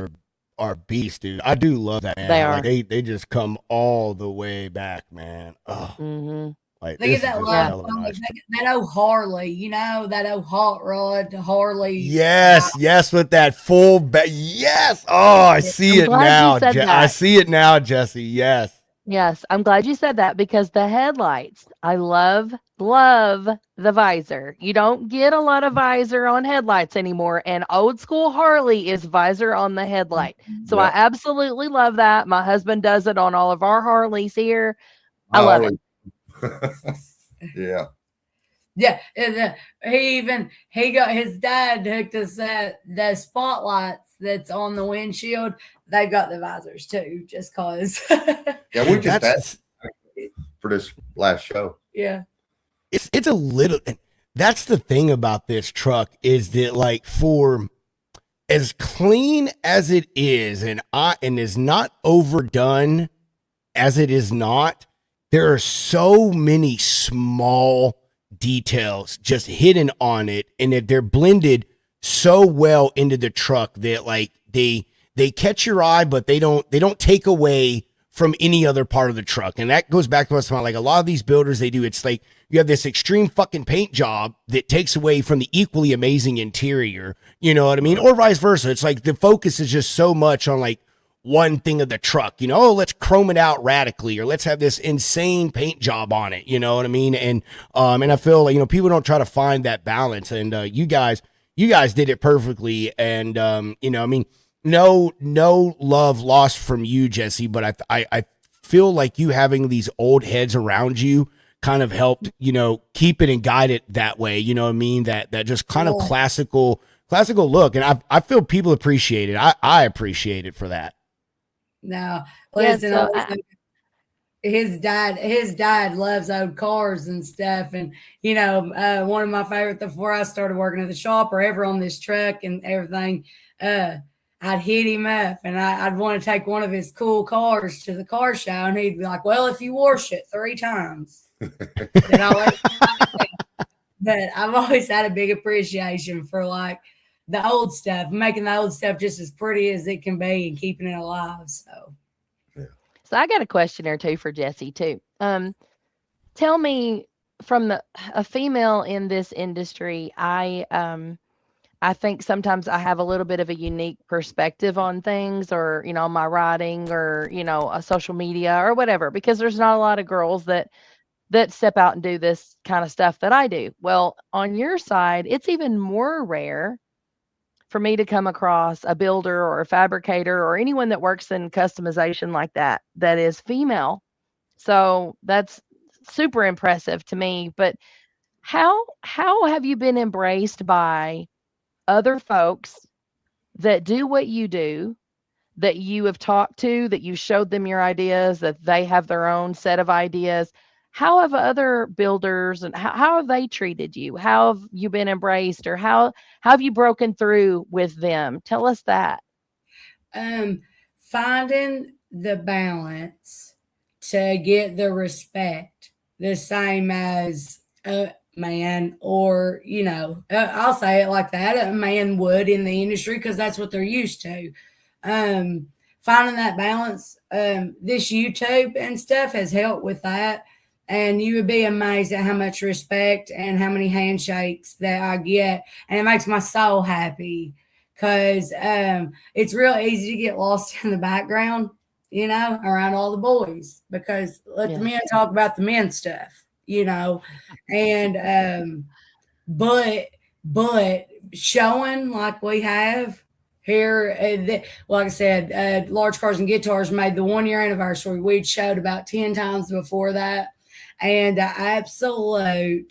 are beasts, dude. I do love that, man. They are. Like they just come all the way back, man. Oh, like Look this at that is just a love, hell of a nice truck. that old Harley, you know, that old hot rod Harley. Yes, with that full yes. Oh, I see I'm it glad you now. said I that. see it now, Jesse. Yes. Yes, I'm glad you said that because the headlights, I love the visor. You don't get a lot of visor on headlights anymore, and old school Harley is visor on the headlight. So I Yep. absolutely love that. My husband does it on all of our Harleys here. I love it. Yeah. Yeah, and he got his dad hooked us at the spotlights that's on the windshield. They've got the visors too, just cause. Yeah, we just That's for this last show. Yeah. it's a little. That's the thing about this truck is that like for as clean as it is and is not overdone as it is not, there are so many small details just hidden on it, and that they're blended so well into the truck that like they catch your eye, but they don't take away from any other part of the truck. And that goes back to what's like a lot of these builders, they do. It's like you have this extreme fucking paint job that takes away from the equally amazing interior. You know what I mean? Or vice versa. It's like the focus is just so much on like one thing of the truck, you know, oh, let's chrome it out radically, or let's have this insane paint job on it. You know what I mean? And I feel like, you know, people don't try to find that balance, and you guys did it perfectly. And you know, I mean, no love lost from you, Jesse, but I feel like you having these old heads around you kind of helped, you know, keep it and guide it that way. You know what I mean? That just kind of classical look. And I feel people appreciate it. I appreciate it for that. No, Yeah, listen, so his dad loves old cars and stuff. And, you know, one of my favorite before I started working at the shop or ever on this truck and everything, I'd hit him up and I'd want to take one of his cool cars to the car show. And he'd be like, well, if you wash it 3 times, then I'll let you. But I've always had a big appreciation for like the old stuff, making the old stuff just as pretty as it can be and keeping it alive. So I got a question or two for Jesse too. Tell me, from a female in this industry, I think sometimes I have a little bit of a unique perspective on things, or, you know, my writing, or, you know, a social media or whatever, because there's not a lot of girls that step out and do this kind of stuff that I do. Well, on your side, it's even more rare for me to come across a builder or a fabricator or anyone that works in customization like that is female. So that's super impressive to me. But how have you been embraced by other folks that do what you do, that you have talked to, that you showed them your ideas, that they have their own set of ideas? How have other builders and how have they treated you? How have you been embraced, or how have you broken through with them? Tell us that. Finding the balance to get the respect the same as a man, or, you know, I'll say it like that, a man would in the industry, because that's what they're used to. Finding that balance, this YouTube and stuff has helped with that. And you would be amazed at how much respect and how many handshakes that I get. And it makes my soul happy, because it's real easy to get lost in the background, you know, around all the boys, because let the men talk about the men stuff, you know. And but showing like we have here, like I said, Large Cars and Guitars made the 1-year anniversary. We'd showed about 10 times before that. And the absolute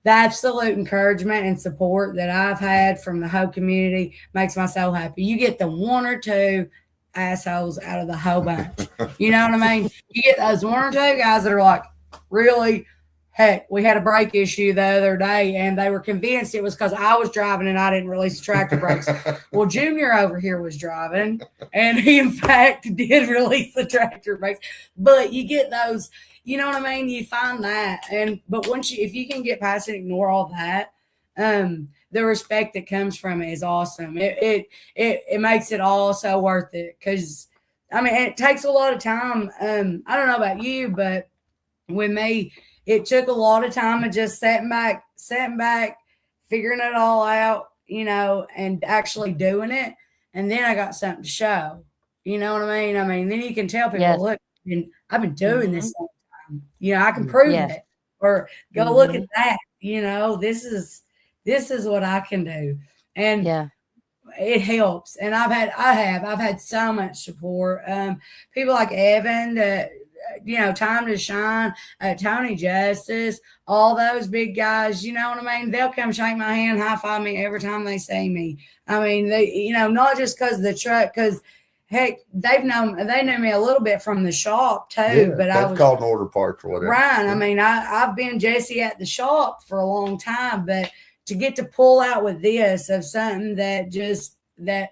encouragement and support that I've had from the whole community makes my soul happy. You get the 1 or 2 assholes out of the whole bunch. You know what I mean? You get those 1 or 2 guys that are like really Heck, we had a brake issue the other day, and they were convinced it was because I was driving and I didn't release the tractor brakes. Well, Junior over here was driving, and he, in fact, did release the tractor brakes. But you get those, you know what I mean? You find that. But if you can get past and ignore all that, the respect that comes from it is awesome. It makes it all so worth it. Because, I mean, it takes a lot of time. I don't know about you, but with me, it took a lot of time of just sitting back, figuring it all out, you know, and actually doing it. And then I got something to show. You know what I mean? I mean, then you can tell people, Yes. look, I've been doing this long time. You know, I can prove Yes. it. Or go look at that. You know, this is what I can do. And Yeah. it helps. And I've had so much support. People like Evan, you know, Time to Shine, Tony Justice, all those big guys, you know what I mean? They'll come shake my hand, high five me every time they see me. I mean, they, you know, not just because of the truck, because heck, they knew me a little bit from the shop too. But I was called an order parts or whatever. Right. I mean, I've been Jesse at the shop for a long time, but to get to pull out with this of something that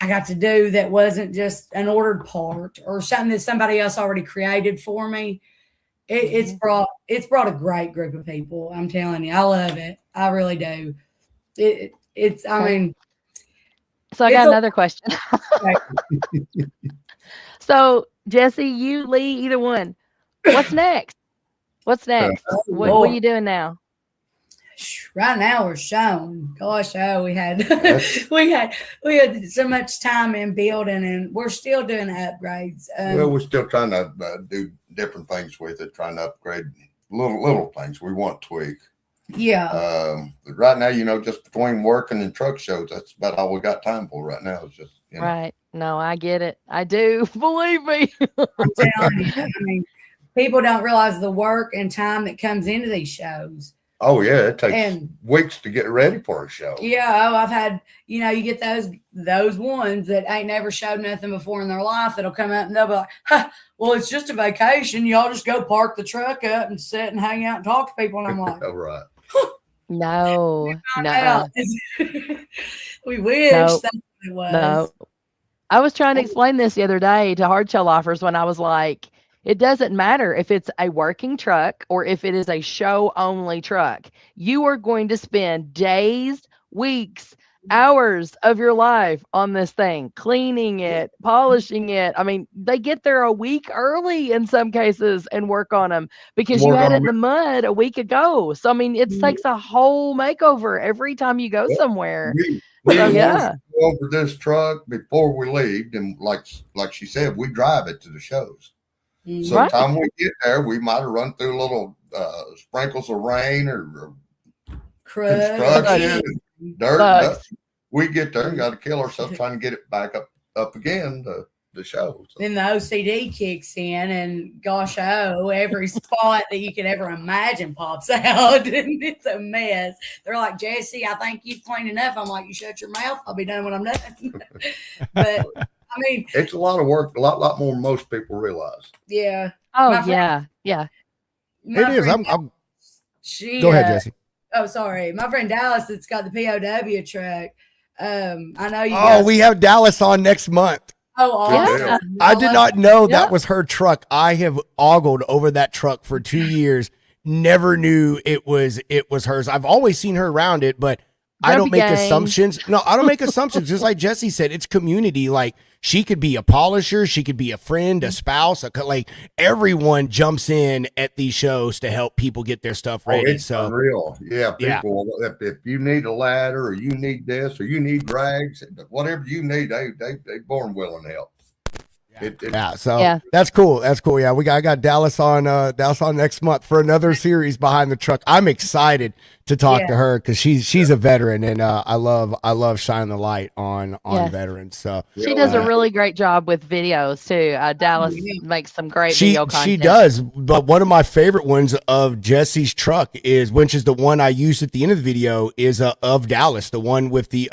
I got to do that wasn't just an ordered part or something that somebody else already created for me. It's brought a great group of people. I'm telling you, I love it. I really do. I mean, So I got another question. Okay. So Jesse, you, Lee, either one. What's next? What are you doing now? Right now we're showing. Gosh, we had we had so much time in building, and we're still doing upgrades. Well, we're still trying to do different things with it, trying to upgrade little things we want to tweak. Yeah. But right now, you know, just between working and truck shows, that's about all we got time for right now. Is just, you know. Right. No, I get it. I do. Believe me. I'm telling you, I mean, people don't realize the work and time that comes into these shows. Oh yeah, it takes weeks to get ready for a show. Yeah, I've had, you know, you get those ones that ain't never showed nothing before in their life that'll come out and they'll be like, huh, well, it's just a vacation. Y'all just go park the truck up and sit and hang out and talk to people. And I'm like, oh, right. No. We wish Nope. that's what it was. No. I was trying to explain this the other day to hard shell offers when I was like, it doesn't matter if it's a working truck or if it is a show only truck. You are going to spend days, weeks, hours of your life on this thing, cleaning it, polishing it. I mean, they get there a week early in some cases and work on them because you had it in the mud a week ago. So, I mean, it takes a whole makeover every time you go somewhere. We So, go over this truck before we leave, and like she said, we drive it to the shows. So Right. the time we get there, we might have run through little sprinkles of rain or construction, and dirt. Bugs. We get there and got to kill ourselves trying to get it back up again the show. So. Then the OCD kicks in, and gosh, every spot that you could ever imagine pops out, and it's a mess. They're like, Jesse, I think you've cleaned enough. I'm like, you shut your mouth. I'll be done when I'm done. But I mean, it's a lot of work, a lot more than most people realize. yeah. Oh, My friend- yeah. My It is. friend, I'm go ahead, Jesse. Oh, sorry. My friend Dallas that's got the POW truck. I know you Oh, guys. we have Dallas on next month. Oh, awesome. Yeah. I did not know Yeah. that was her truck. I have ogled over that truck for 2 years. Never knew it was hers. I've always seen her around it, but I don't Grumpy make gang. assumptions. No, I don't make assumptions. Just like Jesse said, it's community. Like she could be a polisher, she could be a friend, a spouse. Like everyone jumps in at these shows to help people get their stuff ready. It's unreal. Yeah, Yeah. people. If you need a ladder or you need this or you need rags, whatever you need, they born willing to help. So that's cool. That's cool. Yeah, I got Dallas on next month for another series behind the truck. I'm excited to talk to her because she's a veteran, and I love shining the light on veterans. So She does a really great job with videos too. Dallas makes some great video content. She does, but one of my favorite ones of Jesse's truck which is the one I used at the end of the video, is of Dallas, the one with the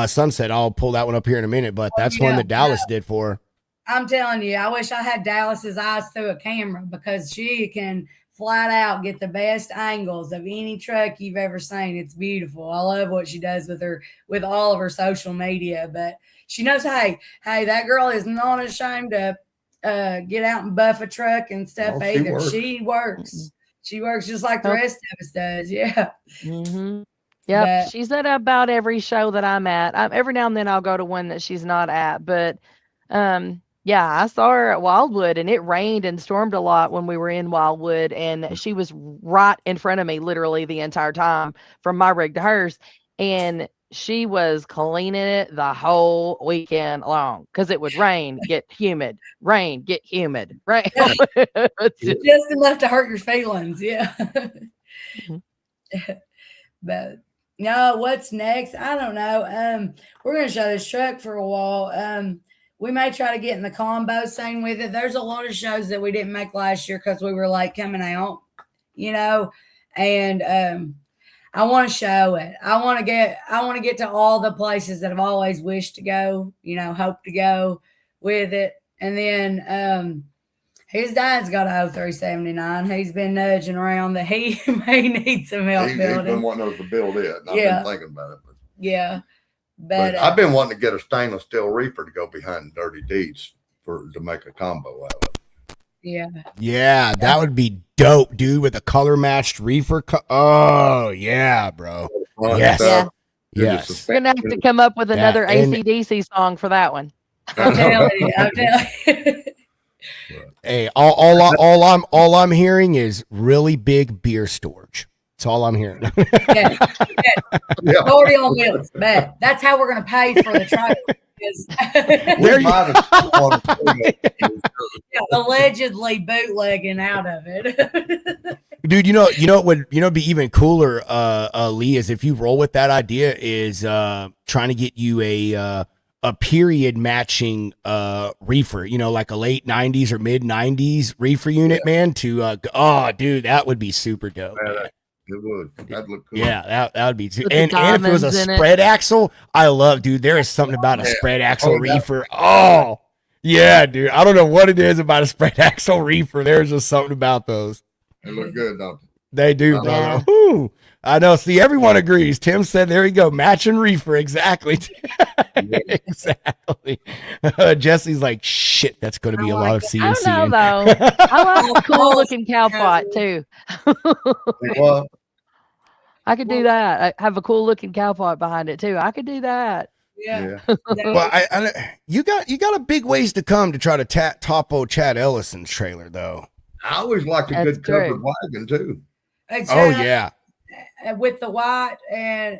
sunset. I'll pull that one up here in a minute, but that's one that Dallas did for her. I'm telling you, I wish I had Dallas's eyes through a camera because she can flat out get the best angles of any truck you've ever seen. It's beautiful. I love what she does with all of her social media. But she knows, hey, that girl is not ashamed to get out and buff a truck and stuff Oh, she either. works. She works. She works just like the rest of us does. Yeah. Mm-hmm. Yep, But- she's at about every show that I'm at. Every now and then I'll go to one that she's not at, but yeah, I saw her at Wildwood, and it rained and stormed a lot when we were in Wildwood, and she was right in front of me literally the entire time from my rig to hers, and she was cleaning it the whole weekend long because it would rain, get humid, rain, get humid, rain. It's just- just enough to hurt your feelings. Yeah. But no, what's next? I don't know. We're gonna show this truck for a while. We may try to get in the combo scene with it. There's a lot of shows that we didn't make last year because we were like coming out, and I want to show it. I want to get to all the places that I've always wished to go, hope to go with it. And then his dad's got a 0379. He's been nudging around that he may need some help He's building. been wanting us to build it. And Yeah. I've been thinking about it. Yeah. But I've been wanting to get a stainless steel reefer to go behind Dirty Deeds to make a combo out of it. yeah. Yeah, that would be dope, dude, with a color matched reefer. Oh, yeah, bro. Front Yes. stuff, Yeah. it's just Yes. We're gonna have to come up with Yeah, another and- AC/DC song for that one. I'm telling you. Hey, all I'm hearing is really big beer storage. That's all I'm hearing. Yeah. Yeah. 40 on wheels. Bet. That's how we're going to pay for the trailer. is- There We you- might have wanted to- allegedly bootlegging out of it. Dude, would be even cooler, Lee, is if you roll with that idea is trying to get you a period matching reefer, like a late 90s or mid 90s reefer unit, man, to dude, that would be super dope. Yeah, man. It would. That'd look cool. Yeah, that would be too. With the And if it was a diamonds in it. spread axle, I love, dude. There is something about a Yeah. spread axle Oh, yeah. reefer. Oh, yeah, dude. I don't know what it is about a spread axle reefer. There's just something about those. They look good, don't They do, Yeah. brother. Whew. I know. See, everyone agrees. Tim said, "There you go, matching reefer." Exactly. Exactly. Jesse's like, "Shit, that's going to be a lot of I don't CNC." know though. I like a cool looking cow pot too. they? Well, I could do that. I have a cool looking cow pot behind it too. I could do that. Yeah. yeah. Well, you got a big ways to come to try to topo Chad Ellison's trailer, though. I always liked a That's good covered true. wagon too. It's, Oh yeah. With the white and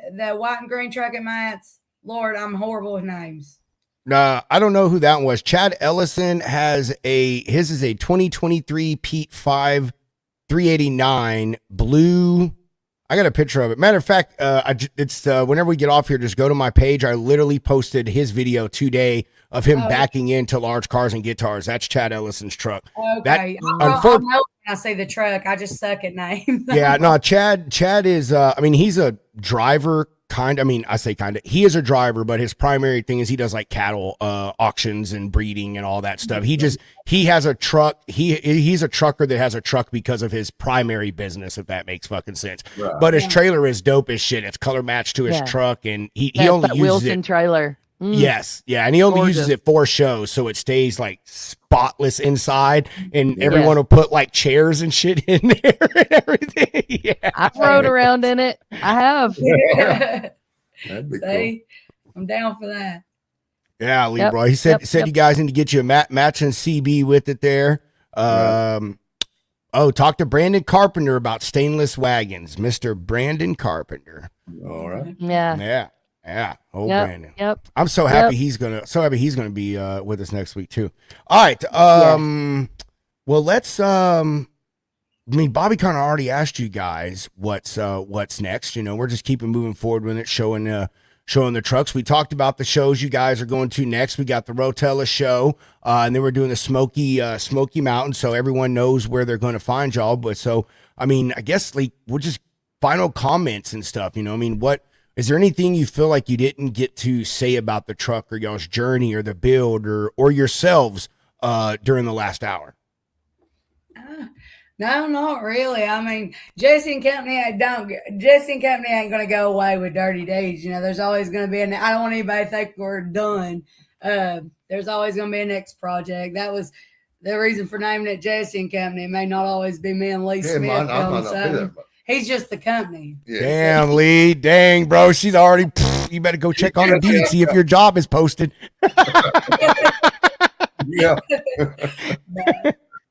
green truck and mats. Lord, I'm horrible with names. Nah, I don't know who that was. Chad Ellison has his is a 2023 Pete 5 389 blue. I got a picture of it. Matter of fact, it's whenever we get off here, just go to my page. I literally posted his video today of him Oh. backing into large cars and guitars. That's Chad Ellison's truck. Okay. I'll know when I see the truck. I just suck at names. Yeah, no, Chad is he's a driver I say kind of. He is a driver, but his primary thing is he does like cattle auctions and breeding and all that stuff. He has a truck. He's a trucker that has a truck because of his primary business, if that makes fucking sense. Right. But his Yeah. trailer is dope as shit. It's color matched to his Yeah. truck, and he That's only that uses Wilson it. trailer. Mm. Yes, yeah, and he only uses Gorgeous. it for shows, so it stays like spotless inside, and Yeah. everyone will put like chairs and shit in there and everything. Yeah. I've rode around in it. I have. That'd be cool. See, I'm down for that. Yeah, Lee, Yep, bro. He said yep. you guys need to get you a matching CB with it there. Talk to Brandon Carpenter about stainless wagons, Mr. Brandon Carpenter. All right. Yeah. Yeah. Oh, Yep. Brandon. Yep. I'm so happy he's gonna be with us next week too. All right. Well, let's Bobby kind of already asked you guys what's next. We're just keeping moving forward with it, showing the trucks. We talked about the shows you guys are going to next. We got the Rotella show, and then we're doing the Smoky Mountain, so everyone knows where they're going to find y'all. But I guess like we'll just final comments and stuff. What is there anything you feel like you didn't get to say about the truck or y'all's journey or the build or yourselves during the last hour? No, not really. I mean, Jesse and Company ain't going to go away with Dirty Deeds. You know, there's always going to be I don't want anybody to think we're done. There's always going to be a next project. That was the reason for naming it Jesse and Company. It may not always be me and Lee Smith. I might not be there, but he's just the company. yeah. Damn, Lee. Dang, bro. She's already. You better go check on Indeed and see if your job is posted. Yeah.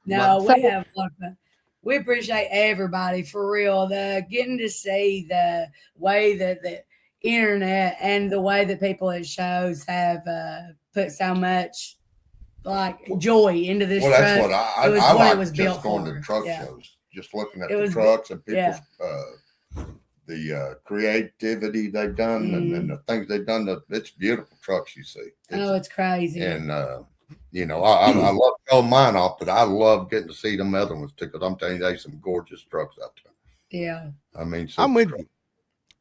No, we have a lot of fun. We appreciate everybody for real. The getting to see the way that the internet and the way that people at shows have put so much like joy into this. Well, that's what I like. Was Just built going for. to truck Yeah. shows, just looking at It the was- trucks and people's yeah. the creativity they've done and the things they've done. It's beautiful trucks you see. Oh, it's crazy. And you know, I love showing mine off, but I love getting to see them other ones too. Because I'm telling you, there's some gorgeous trucks out there. Yeah. I mean, I'm with you.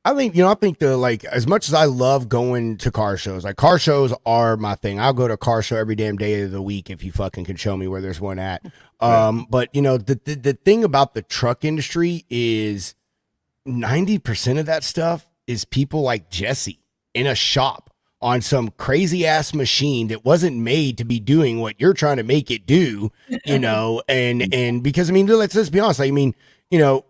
I think the like as much as I love going to car shows, like car shows are my thing. I'll go to a car show every damn day of the week if you fucking can show me where there's one at. But you know, the thing about the truck industry is 90% of that stuff is people like Jesse in a shop on some crazy ass machine that wasn't made to be doing what you're trying to make it do, you know, and because I mean, let's be honest. I mean, you know,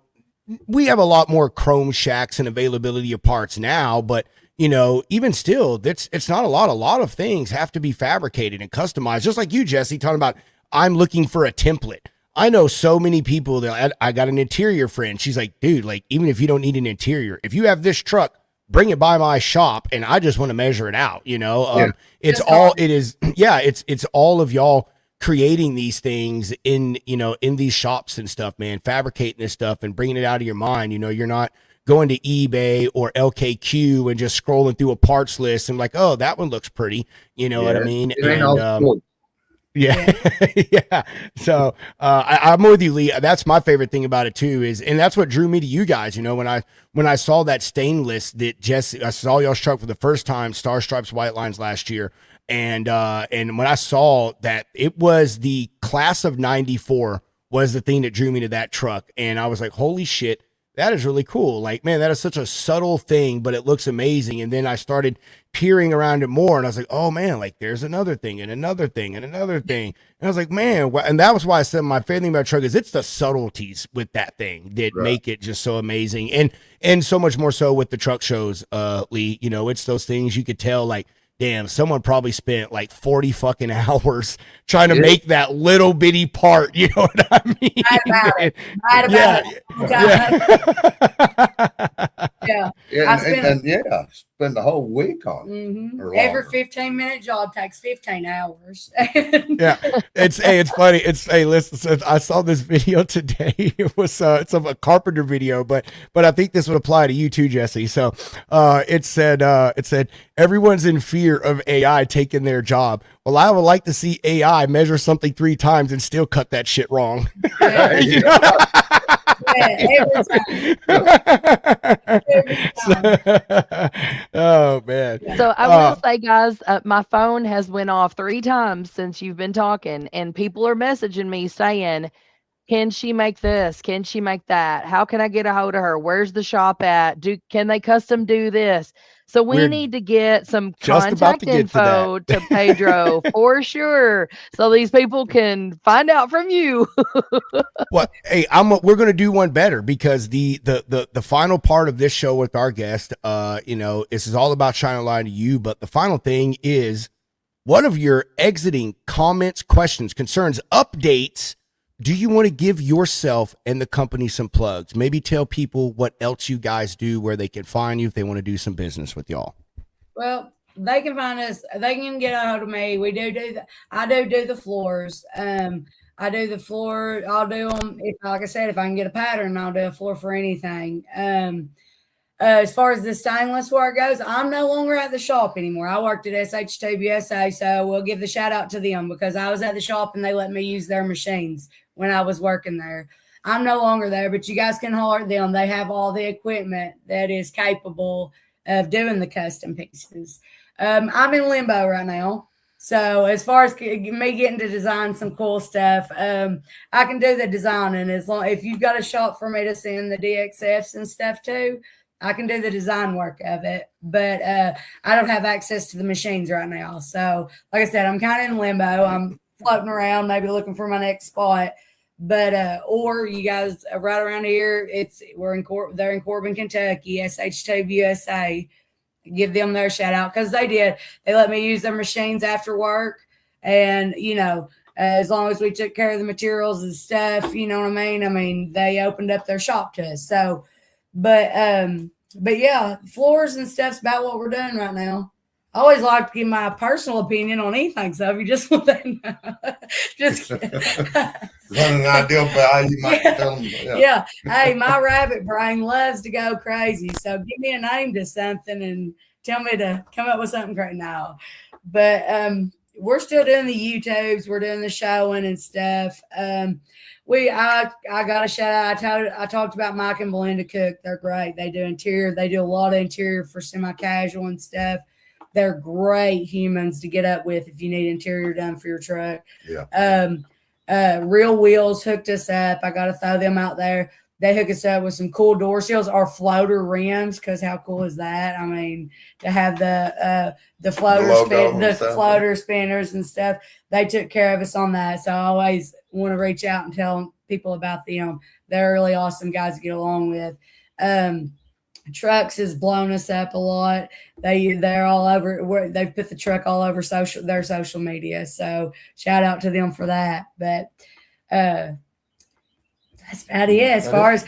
we have a lot more chrome shacks and availability of parts now, but you know, even still, it's not a lot. A lot of things have to be fabricated and customized, just like you, Jesse, talking about, I'm looking for a template. I know so many people that I got an interior friend. She's like, dude, like, even if you don't need an interior, if you have this truck, bring it by my shop and I just want to measure it out. You know, it's all of y'all creating these things in these shops and stuff, man, fabricating this stuff and bringing it out of your mind. You know, you're not going to eBay or LKQ and just scrolling through a parts list and like, oh, that one looks pretty. You know what I mean? Yeah. Yeah. So I'm with you, Lee. That's my favorite thing about it too, and that's what drew me to you guys. You know, when I saw that stainless that Jesse, I saw y'all's truck for the first time, Star Stripes White Lines last year. And when I saw that it was the class of 94 was the thing that drew me to that truck. And I was like, holy shit, that is really cool. Like, man, that is such a subtle thing, but it looks amazing. And then I started peering around it more and I was like, oh man, like there's another thing and another thing and another thing. And I was like, man, and that was why I said my favorite thing about truck is it's the subtleties with that thing that make it just so amazing. And so much more so with the truck shows, Lee, you know, it's those things you could tell like, damn, someone probably spent like 40 fucking hours trying to make that little bitty part. You know what I mean? Yeah. Spend the whole week on it. Mm-hmm. Every 15-minute job takes 15 hours. Yeah, it's funny. Listen, I saw this video today. It was it's a carpenter video, but I think this would apply to you too, Jesse. So it said everyone's in fear of AI taking their job. Well, I would like to see AI measure something 3 times and still cut that shit wrong. Every time. Oh man. So I will say, guys, my phone has went off 3 times since you've been talking, and people are messaging me saying, can she make this? Can she make that? How can I get a hold of her? Where's the shop at? Can they custom do this? So we need to get some contact info to Pedro for sure, so these people can find out from you. Well, hey, we're gonna do one better because the final part of this show with our guest, you know, this is all about shining a light to you. But the final thing is, what of your exiting comments, questions, concerns, updates do you want to give yourself and the company some plugs? Maybe tell people what else you guys do, where they can find you if they want to do some business with y'all. Well, they can find us. They can get a hold of me. We do I do the floors. I do the floor. I'll do them. Like I said, if I can get a pattern, I'll do a floor for anything. As far as the stainless work goes, I'm no longer at the shop anymore. I worked at SH2BSA, so we'll give the shout out to them because I was at the shop and they let me use their machines when I was working there. I'm no longer there, but you guys can holler at them. They have all the equipment that is capable of doing the custom pieces. I'm in limbo right now. So as far as me getting to design some cool stuff, I can do the designing as long if you've got a shop for me to send the DXFs and stuff to. I can do the design work of it, but I don't have access to the machines right now. So, like I said, I'm kind of in limbo. I'm floating around, maybe looking for my next spot. But or you guys right around here, they're in Corbin, Kentucky, SH2 USA. Give them their shout out because they let me use their machines after work, and as long as we took care of the materials and stuff, you know what I mean. They opened up their shop to us. So, but yeah, floors and stuff's about what we're doing right now. I always like to give my personal opinion on anything. So if you just want to just Run an ideal by you might tell them. Yeah. Hey, my rabbit brain loves to go crazy. So give me a name to something and tell me to come up with something great now. But we're still doing the YouTubes. We're doing the showing and stuff. I got a shout out. I talked about Mike and Belinda Cook. They're great. They do interior. They do a lot of interior for semi-casual and stuff. They're great humans to get up with if you need interior done for your truck. Yeah. Real Wheels hooked us up. I got to throw them out there. They hook us up with some cool door seals or floater rims. Because how cool is that? I mean, to have the floater spinners and stuff. They took care of us on that. So I always want to reach out and tell people about them. They're really awesome guys to get along with. Trucks has blown us up a lot. They're all over. They've put the truck all over their social media. So shout out to them for that. But that's about it. As far as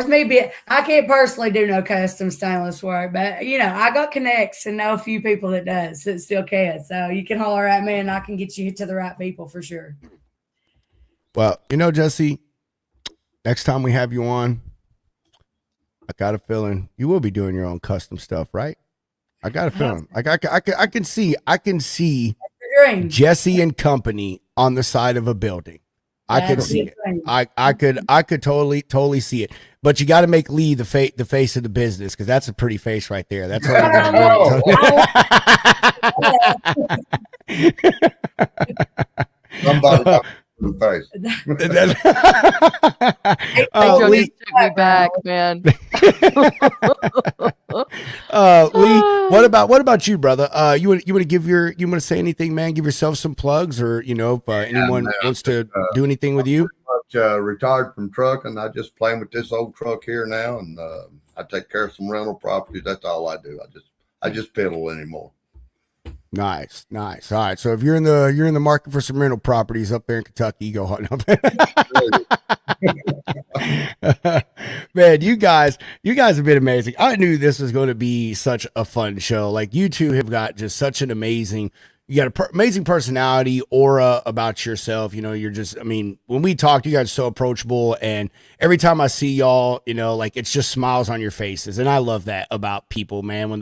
me, I can't personally do no custom stainless work, but I got connects and know a few people that still can. So you can holler at me and I can get you to the right people for sure. Well, Jesse, next time we have you on, I got a feeling you will be doing your own custom stuff, right? I got a feeling. Like I can see Jesse and Company on the side of a building. I can see it. I could totally see it. But you got to make Lee the face of the business because that's a pretty face right there. That's all you got to Face. Lee, took me back, man. Lee, what about you, brother? You want to say anything, man? Give yourself some plugs, or if anyone wants to do anything with you. Retired from trucking. I just playing with this old truck here now, and I take care of some rental properties. That's all I do. I just pedal anymore. Nice. All right. So if you're in the market for some rental properties up there in Kentucky, go hunt up there. Man, you guys have been amazing. I knew this was going to be such a fun show. Like, you two have got just such an amazing amazing personality, aura about yourself. You're just, when we talk, you guys are so approachable, and every time I see y'all, like, it's just smiles on your faces. And I love that about people, man. When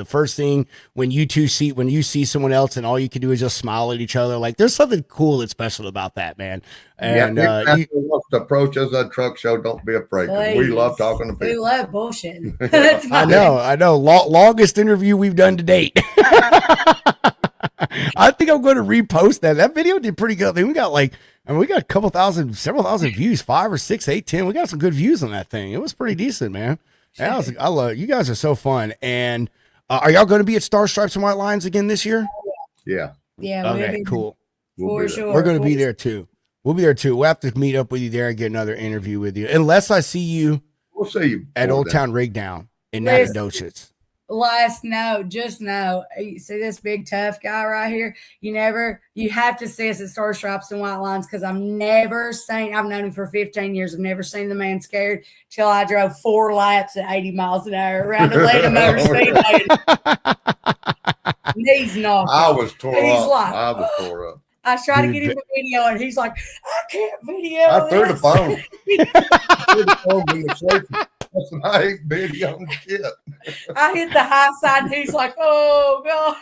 you see someone else and all you can do is just smile at each other, like, there's something cool and special about that, man. And you wants to approach us at truck show, don't be afraid. We love talking to people. We love bullshit. I know. Longest interview we've done to date. I think I'm going to repost that. That video did pretty good. We got we got several thousand views, 5 or 6, 8, 10. We got some good views on that thing. It was pretty decent, man. I love you guys are so fun. And are y'all going to be at Star Stripes and White Lines again this year? Yeah. Yeah. Okay, cool. For sure. We're going to be there too. We'll be there too. We'll have to meet up with you there and get another interview with you. Unless I see you. We'll see you at Old Town Rig Down in Nacogdoches. Last note, just know, you see this big tough guy right here? You have to see us at Star Stripes and White Lines, because I've known him for 15 years. I've never seen the man scared till I drove 4 laps at 80 miles an hour around Atlanta Motor Speedway. Knees knocked. I was tore up. I was trying to get him a video, and he's like, I can't video. I threw the phone. I ain't video shit. I hit the high side, and he's like, oh, God.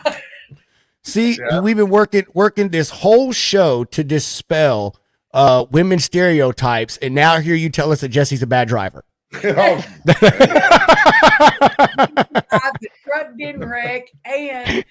See, we've been working this whole show to dispel women's stereotypes, and now here you tell us that Jesse's a bad driver. The truck didn't wreck, and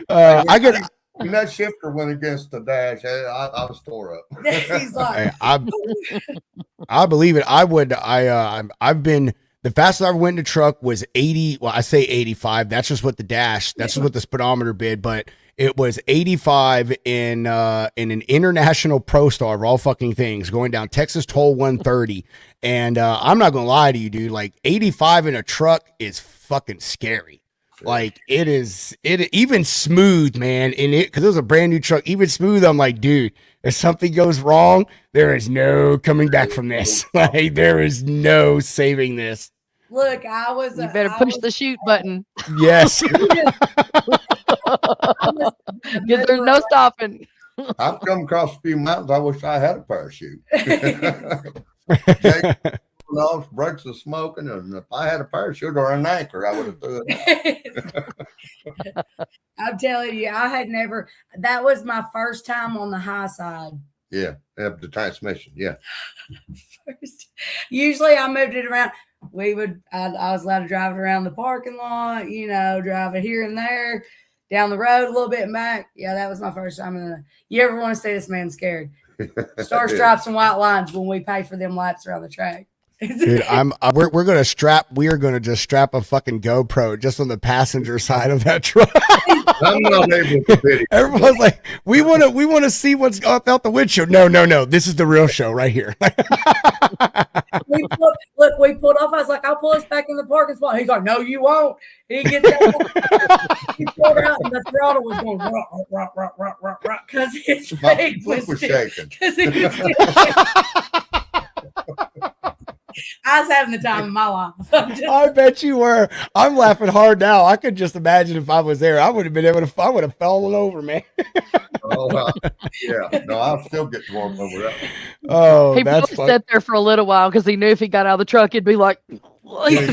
I get. When that shifter went against the dash, I was tore up. He's like, I believe it. I would. I've been the fastest I ever went in a truck was 80. Well, I say 85. That's just what the dash. That's just what the speedometer bid. But it was 85 in an international Pro Star of all fucking things, going down Texas Toll 130. And I'm not gonna lie to you, dude. Like 85 in a truck is fucking scary. Like it is even smooth, man. And because it was a brand new truck, even smooth, I'm like, dude, if something goes wrong, there is no coming back from this. Like there is no saving this. look, I was. You better push the shoot button. Yes. Because there's no stopping. I've come across a few mountains. I wish I had a parachute. Off, brakes are smoking, and if I had a parachute or an anchor, I would have threw it. I'm telling you, I had never. That was my first time on the high side. Yeah, the transmission. Yeah. Usually, I moved it around. I was allowed to drive it around the parking lot. Drive it here and there, down the road a little bit and back. Yeah, that was my first time. You ever want to see this man scared? Star stripes and white lines when we pay for them laps around the track. Dude, we're gonna just strap a fucking GoPro just on the passenger side of that truck. I'm not able to video. Everyone's like, we want to see what's up out the windshield. No, this is the real show right here. we pulled off. I was like, I'll pull us back in the parking spot. He's like, no, you won't. He gets out. He pulled out, and the throttle was going because his leg was shaking. I was having the time of my life. I bet you were. I'm laughing hard now. I could just imagine if I was there, I would have been able to. I would have fallen over, man. Yeah. No, I'll still get warm over that. Oh, He that's probably fun. sat there for a little while because he knew if he got out of the truck, it'd be like, he'd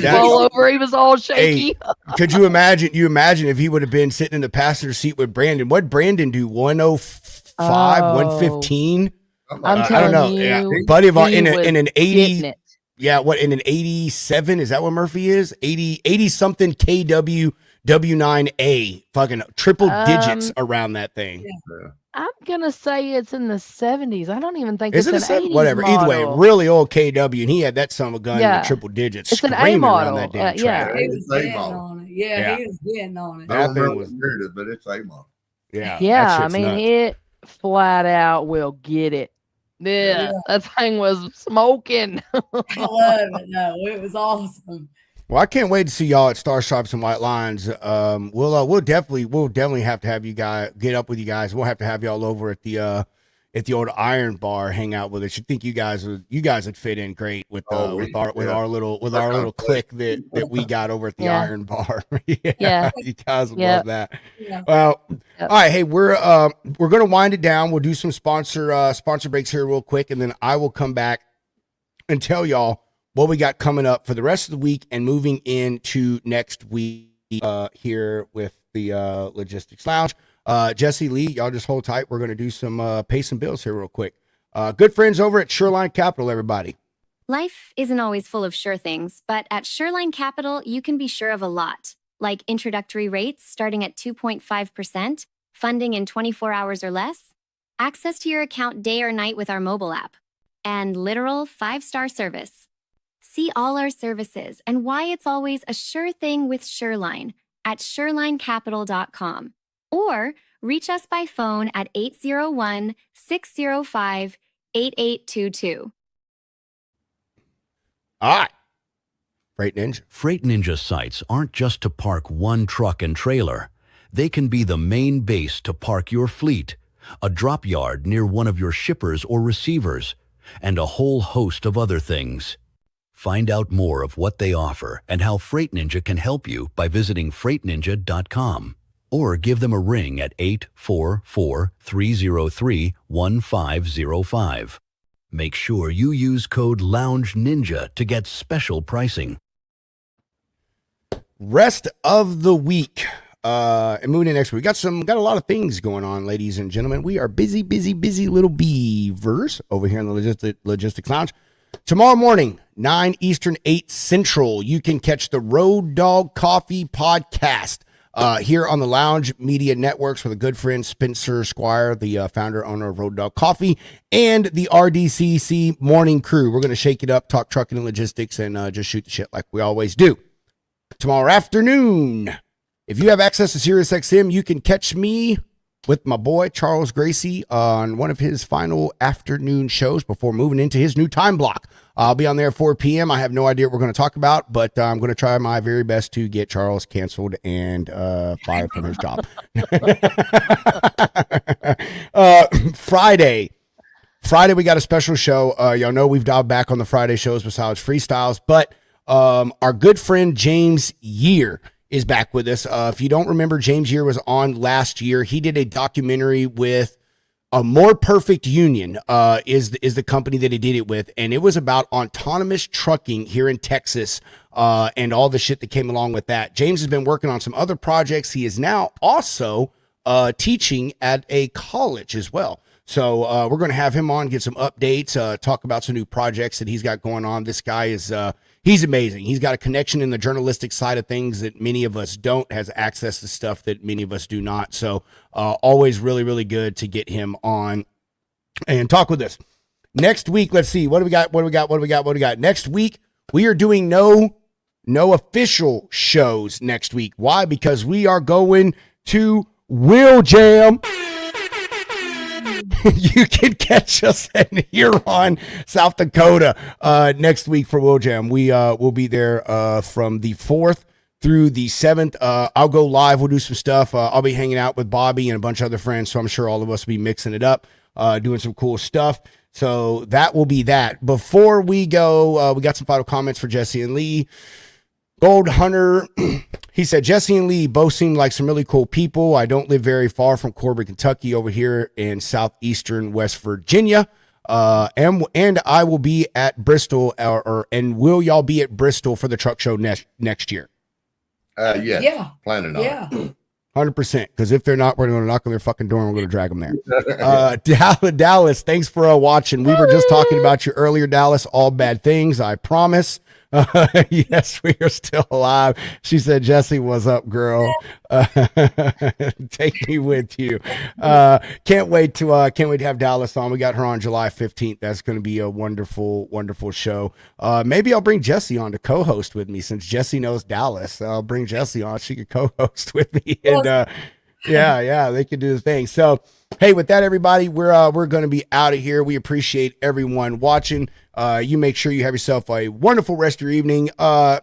fall over. He was all shaky. Could you imagine? If he would have been sitting in the passenger seat with Brandon? What Brandon do? 105, 115. I'm I don't telling know. you, Yeah. Buddy of he in was an 80. getting it. Yeah, in an 87? Is that what Murphy is? 80 something KW W9A. Fucking triple digits around that thing. Yeah. I'm gonna say it's in the 70s. I don't even think Is it's it a an 80s whatever? Either way, model. really old KW, and he had that son of a gun in Yeah. the triple digits. It's an A screaming around model. that damn Yeah. track. He was It's a getting model. on it. Yeah, he was getting on it. I That don't thing remember was- the period, but it's a model. Yeah. Yeah, that I shit's mean, nuts. it flat out will get it. Yeah, that thing was smoking. I love it. No, it was awesome. Well, I can't wait to see y'all at Star Stripes and White Lines. We'll definitely have to have you guys get up with you guys. We'll have to have y'all over at the old Iron Bar, hang out with us. You think you guys would fit in great with our little clique that we got over at the Yeah. Iron Bar. Yeah. You guys would Yep. love that. Yeah. Well, Yep. all right. Hey, we're gonna wind it down. We'll do some sponsor breaks here real quick, and then I will come back and tell y'all what we got coming up for the rest of the week and moving into next week here with the Logistics Lounge. Jesse Lee, y'all just hold tight. We're gonna do some pay some bills here real quick. Good friends over at Shoreline Capital, everybody. Life isn't always full of sure things, but at Shoreline Capital, you can be sure of a lot, like introductory rates starting at 2.5%, funding in 24 hours or less, access to your account day or night with our mobile app, and literal 5-star service. See all our services and why it's always a sure thing with Shoreline at ShorelineCapital.com, or reach us by phone at 801-605-8822. All right. Freight Ninja. Freight Ninja sites aren't just to park one truck and trailer. They can be the main base to park your fleet, a drop yard near one of your shippers or receivers, and a whole host of other things. Find out more of what they offer and how Freight Ninja can help you by visiting freightninja.com or give them a ring at 844-303-1505. Make sure you use code LOUNGENINJA to get special pricing. Rest of the week. And moving in next week. Got a lot of things going on, ladies and gentlemen. We are busy little beavers over here in the Logistics Lounge. Tomorrow morning, 9 Eastern, 8 Central, you can catch the Road Dog Coffee podcast. here on the Lounge Media Networks with a good friend, Spencer Squire, the founder, owner of Road Dog Coffee, and the RDCC Morning Crew. We're going to shake it up, talk trucking and logistics, and just shoot the shit like we always do. Tomorrow afternoon, if you have access to SiriusXM, you can catch me with my boy Charles Gracie on one of his final afternoon shows before moving into his new time block. I'll be on there at 4 p.m. I have no idea what we're going to talk about, but I'm going to try my very best to get Charles canceled and fired from his job. Friday, we got a special show. Y'all know we've dialed back on the Friday shows besides freestyles, but our good friend James Year is back with us. If you don't remember, James Year was on last year. He did a documentary with A More Perfect Union, is the company that he did it with, and it was about autonomous trucking here in Texas, and all the shit that came along with that. James has been working on some other projects. He is now also teaching at a college as well. So we're going to have him on, get some updates, talk about some new projects that he's got going on. This guy is he's amazing. He's got a connection in the journalistic side of things that many of us don't, has access to stuff that many of us do not. So always really, really good to get him on and talk with us. Next week, let's see. What do we got? Next week, we are doing no official shows next week. Why? Because we are going to Will Jam. You can catch us in Huron, South Dakota, next week for Will Jam. We will be there from the 4th through the 7th. I'll go live. We'll do some stuff. I'll be hanging out with Bobby and a bunch of other friends, so I'm sure all of us will be mixing it up, doing some cool stuff. So that will be that. Before we go, we got some final comments for Jesse and Lee. Gold Hunter, he said, Jesse and Lee both seem like some really cool people. I don't live very far from Corbin, Kentucky, over here in southeastern West Virginia. And I will be at Bristol, and will y'all be at Bristol for the truck show next year? Yeah. Planning on it. 100%. Because if they're not, we're going to knock on their fucking door and we're going to drag them there. Dallas, thanks for watching. We were just talking about you earlier, Dallas. All bad things, I promise. Yes, we are still alive. She said, Jesse, what's up, girl? Take me with you. Can't wait to have Dallas on. We got her on July 15th. That's going to be a wonderful, wonderful show. Maybe I'll bring Jesse on to co-host with me, since Jesse knows Dallas. I'll bring Jesse on. She could co-host with me. And yeah, they could do the thing. So, hey, with that, everybody, we're going to be out of here. We appreciate everyone watching. You make sure you have yourself a wonderful rest of your evening. As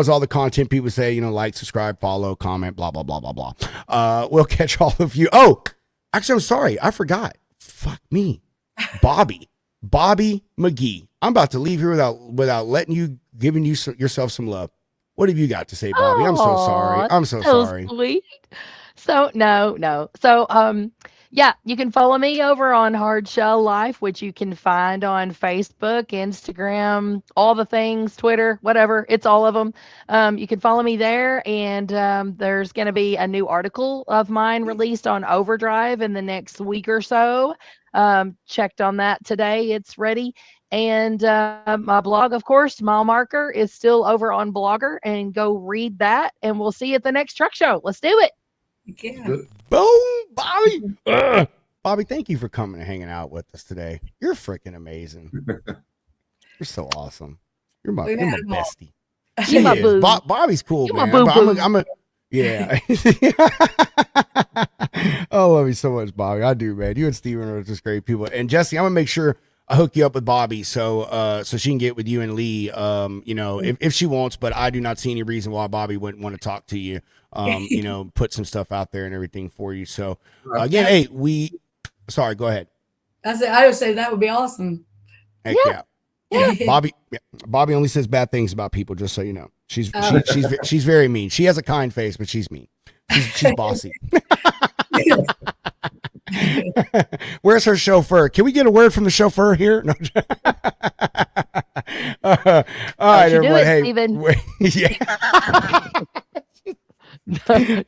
all the content people say, like, subscribe, follow, comment, blah, blah, blah, blah, blah. We'll catch all of you. Oh, actually, I'm sorry. I forgot. Fuck me. Bobby McGee. I'm about to leave here without letting you, giving you yourself some love. What have you got to say, Bobby? I'm so sorry. I'm so sorry. Sweet. So no. So, yeah, you can follow me over on Hard Shell Life, which you can find on Facebook, Instagram, all the things, Twitter, whatever. It's all of them. You can follow me there, and there's going to be a new article of mine released on Overdrive in the next week or so. Checked on that today. It's ready. And my blog, of course, Mile Marker, is still over on Blogger, and go read that. And we'll see you at the next truck show. Let's do it. Yeah. Boom, Bobby. Bobby, thank you for coming and hanging out with us today. You're freaking amazing. You're so awesome. You're my bestie. You my boo. Bobby's cool, You man. my boo-boo. I'm a yeah. I love you so much, Bobby. I do, man. You and Steven are just great people. And Jesse, I'm gonna make sure I hook you up with Bobby so she can get with you and Lee. If she wants, but I do not see any reason why Bobby wouldn't want to talk to you. Put some stuff out there and everything for you. So again, hey, sorry, go ahead. I would say that would be awesome. Heck yeah. Bobby only says bad things about people, just so you know. She's very mean. She has a kind face, but she's mean. She's bossy. Where's her chauffeur? Can we get a word from the chauffeur here? No. All right, everyone. Hey, yeah.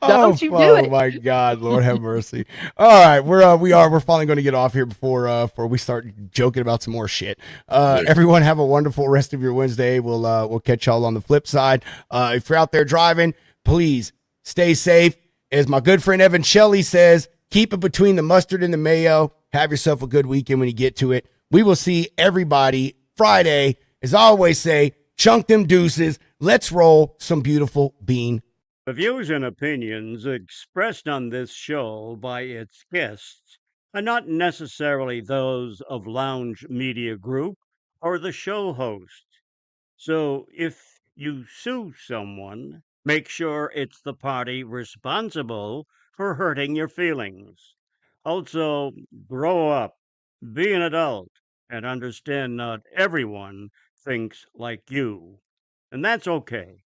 Don't you do it. Oh my God, Lord have mercy. All right, we're finally going to get off here before we start joking about some more shit. Everyone have a wonderful rest of your Wednesday. We'll catch y'all on the flip side. If you're out there driving, please stay safe. As my good friend Evan Shelley says, keep it between the mustard and the mayo. Have yourself a good weekend when you get to it. We will see everybody Friday. As I always say, chunk them deuces. Let's roll some beautiful bean. The views and opinions expressed on this show by its guests are not necessarily those of Lounge Media Group or the show host. So if you sue someone, make sure it's the party responsible for hurting your feelings. Also, grow up, be an adult, and understand not everyone thinks like you. And that's okay.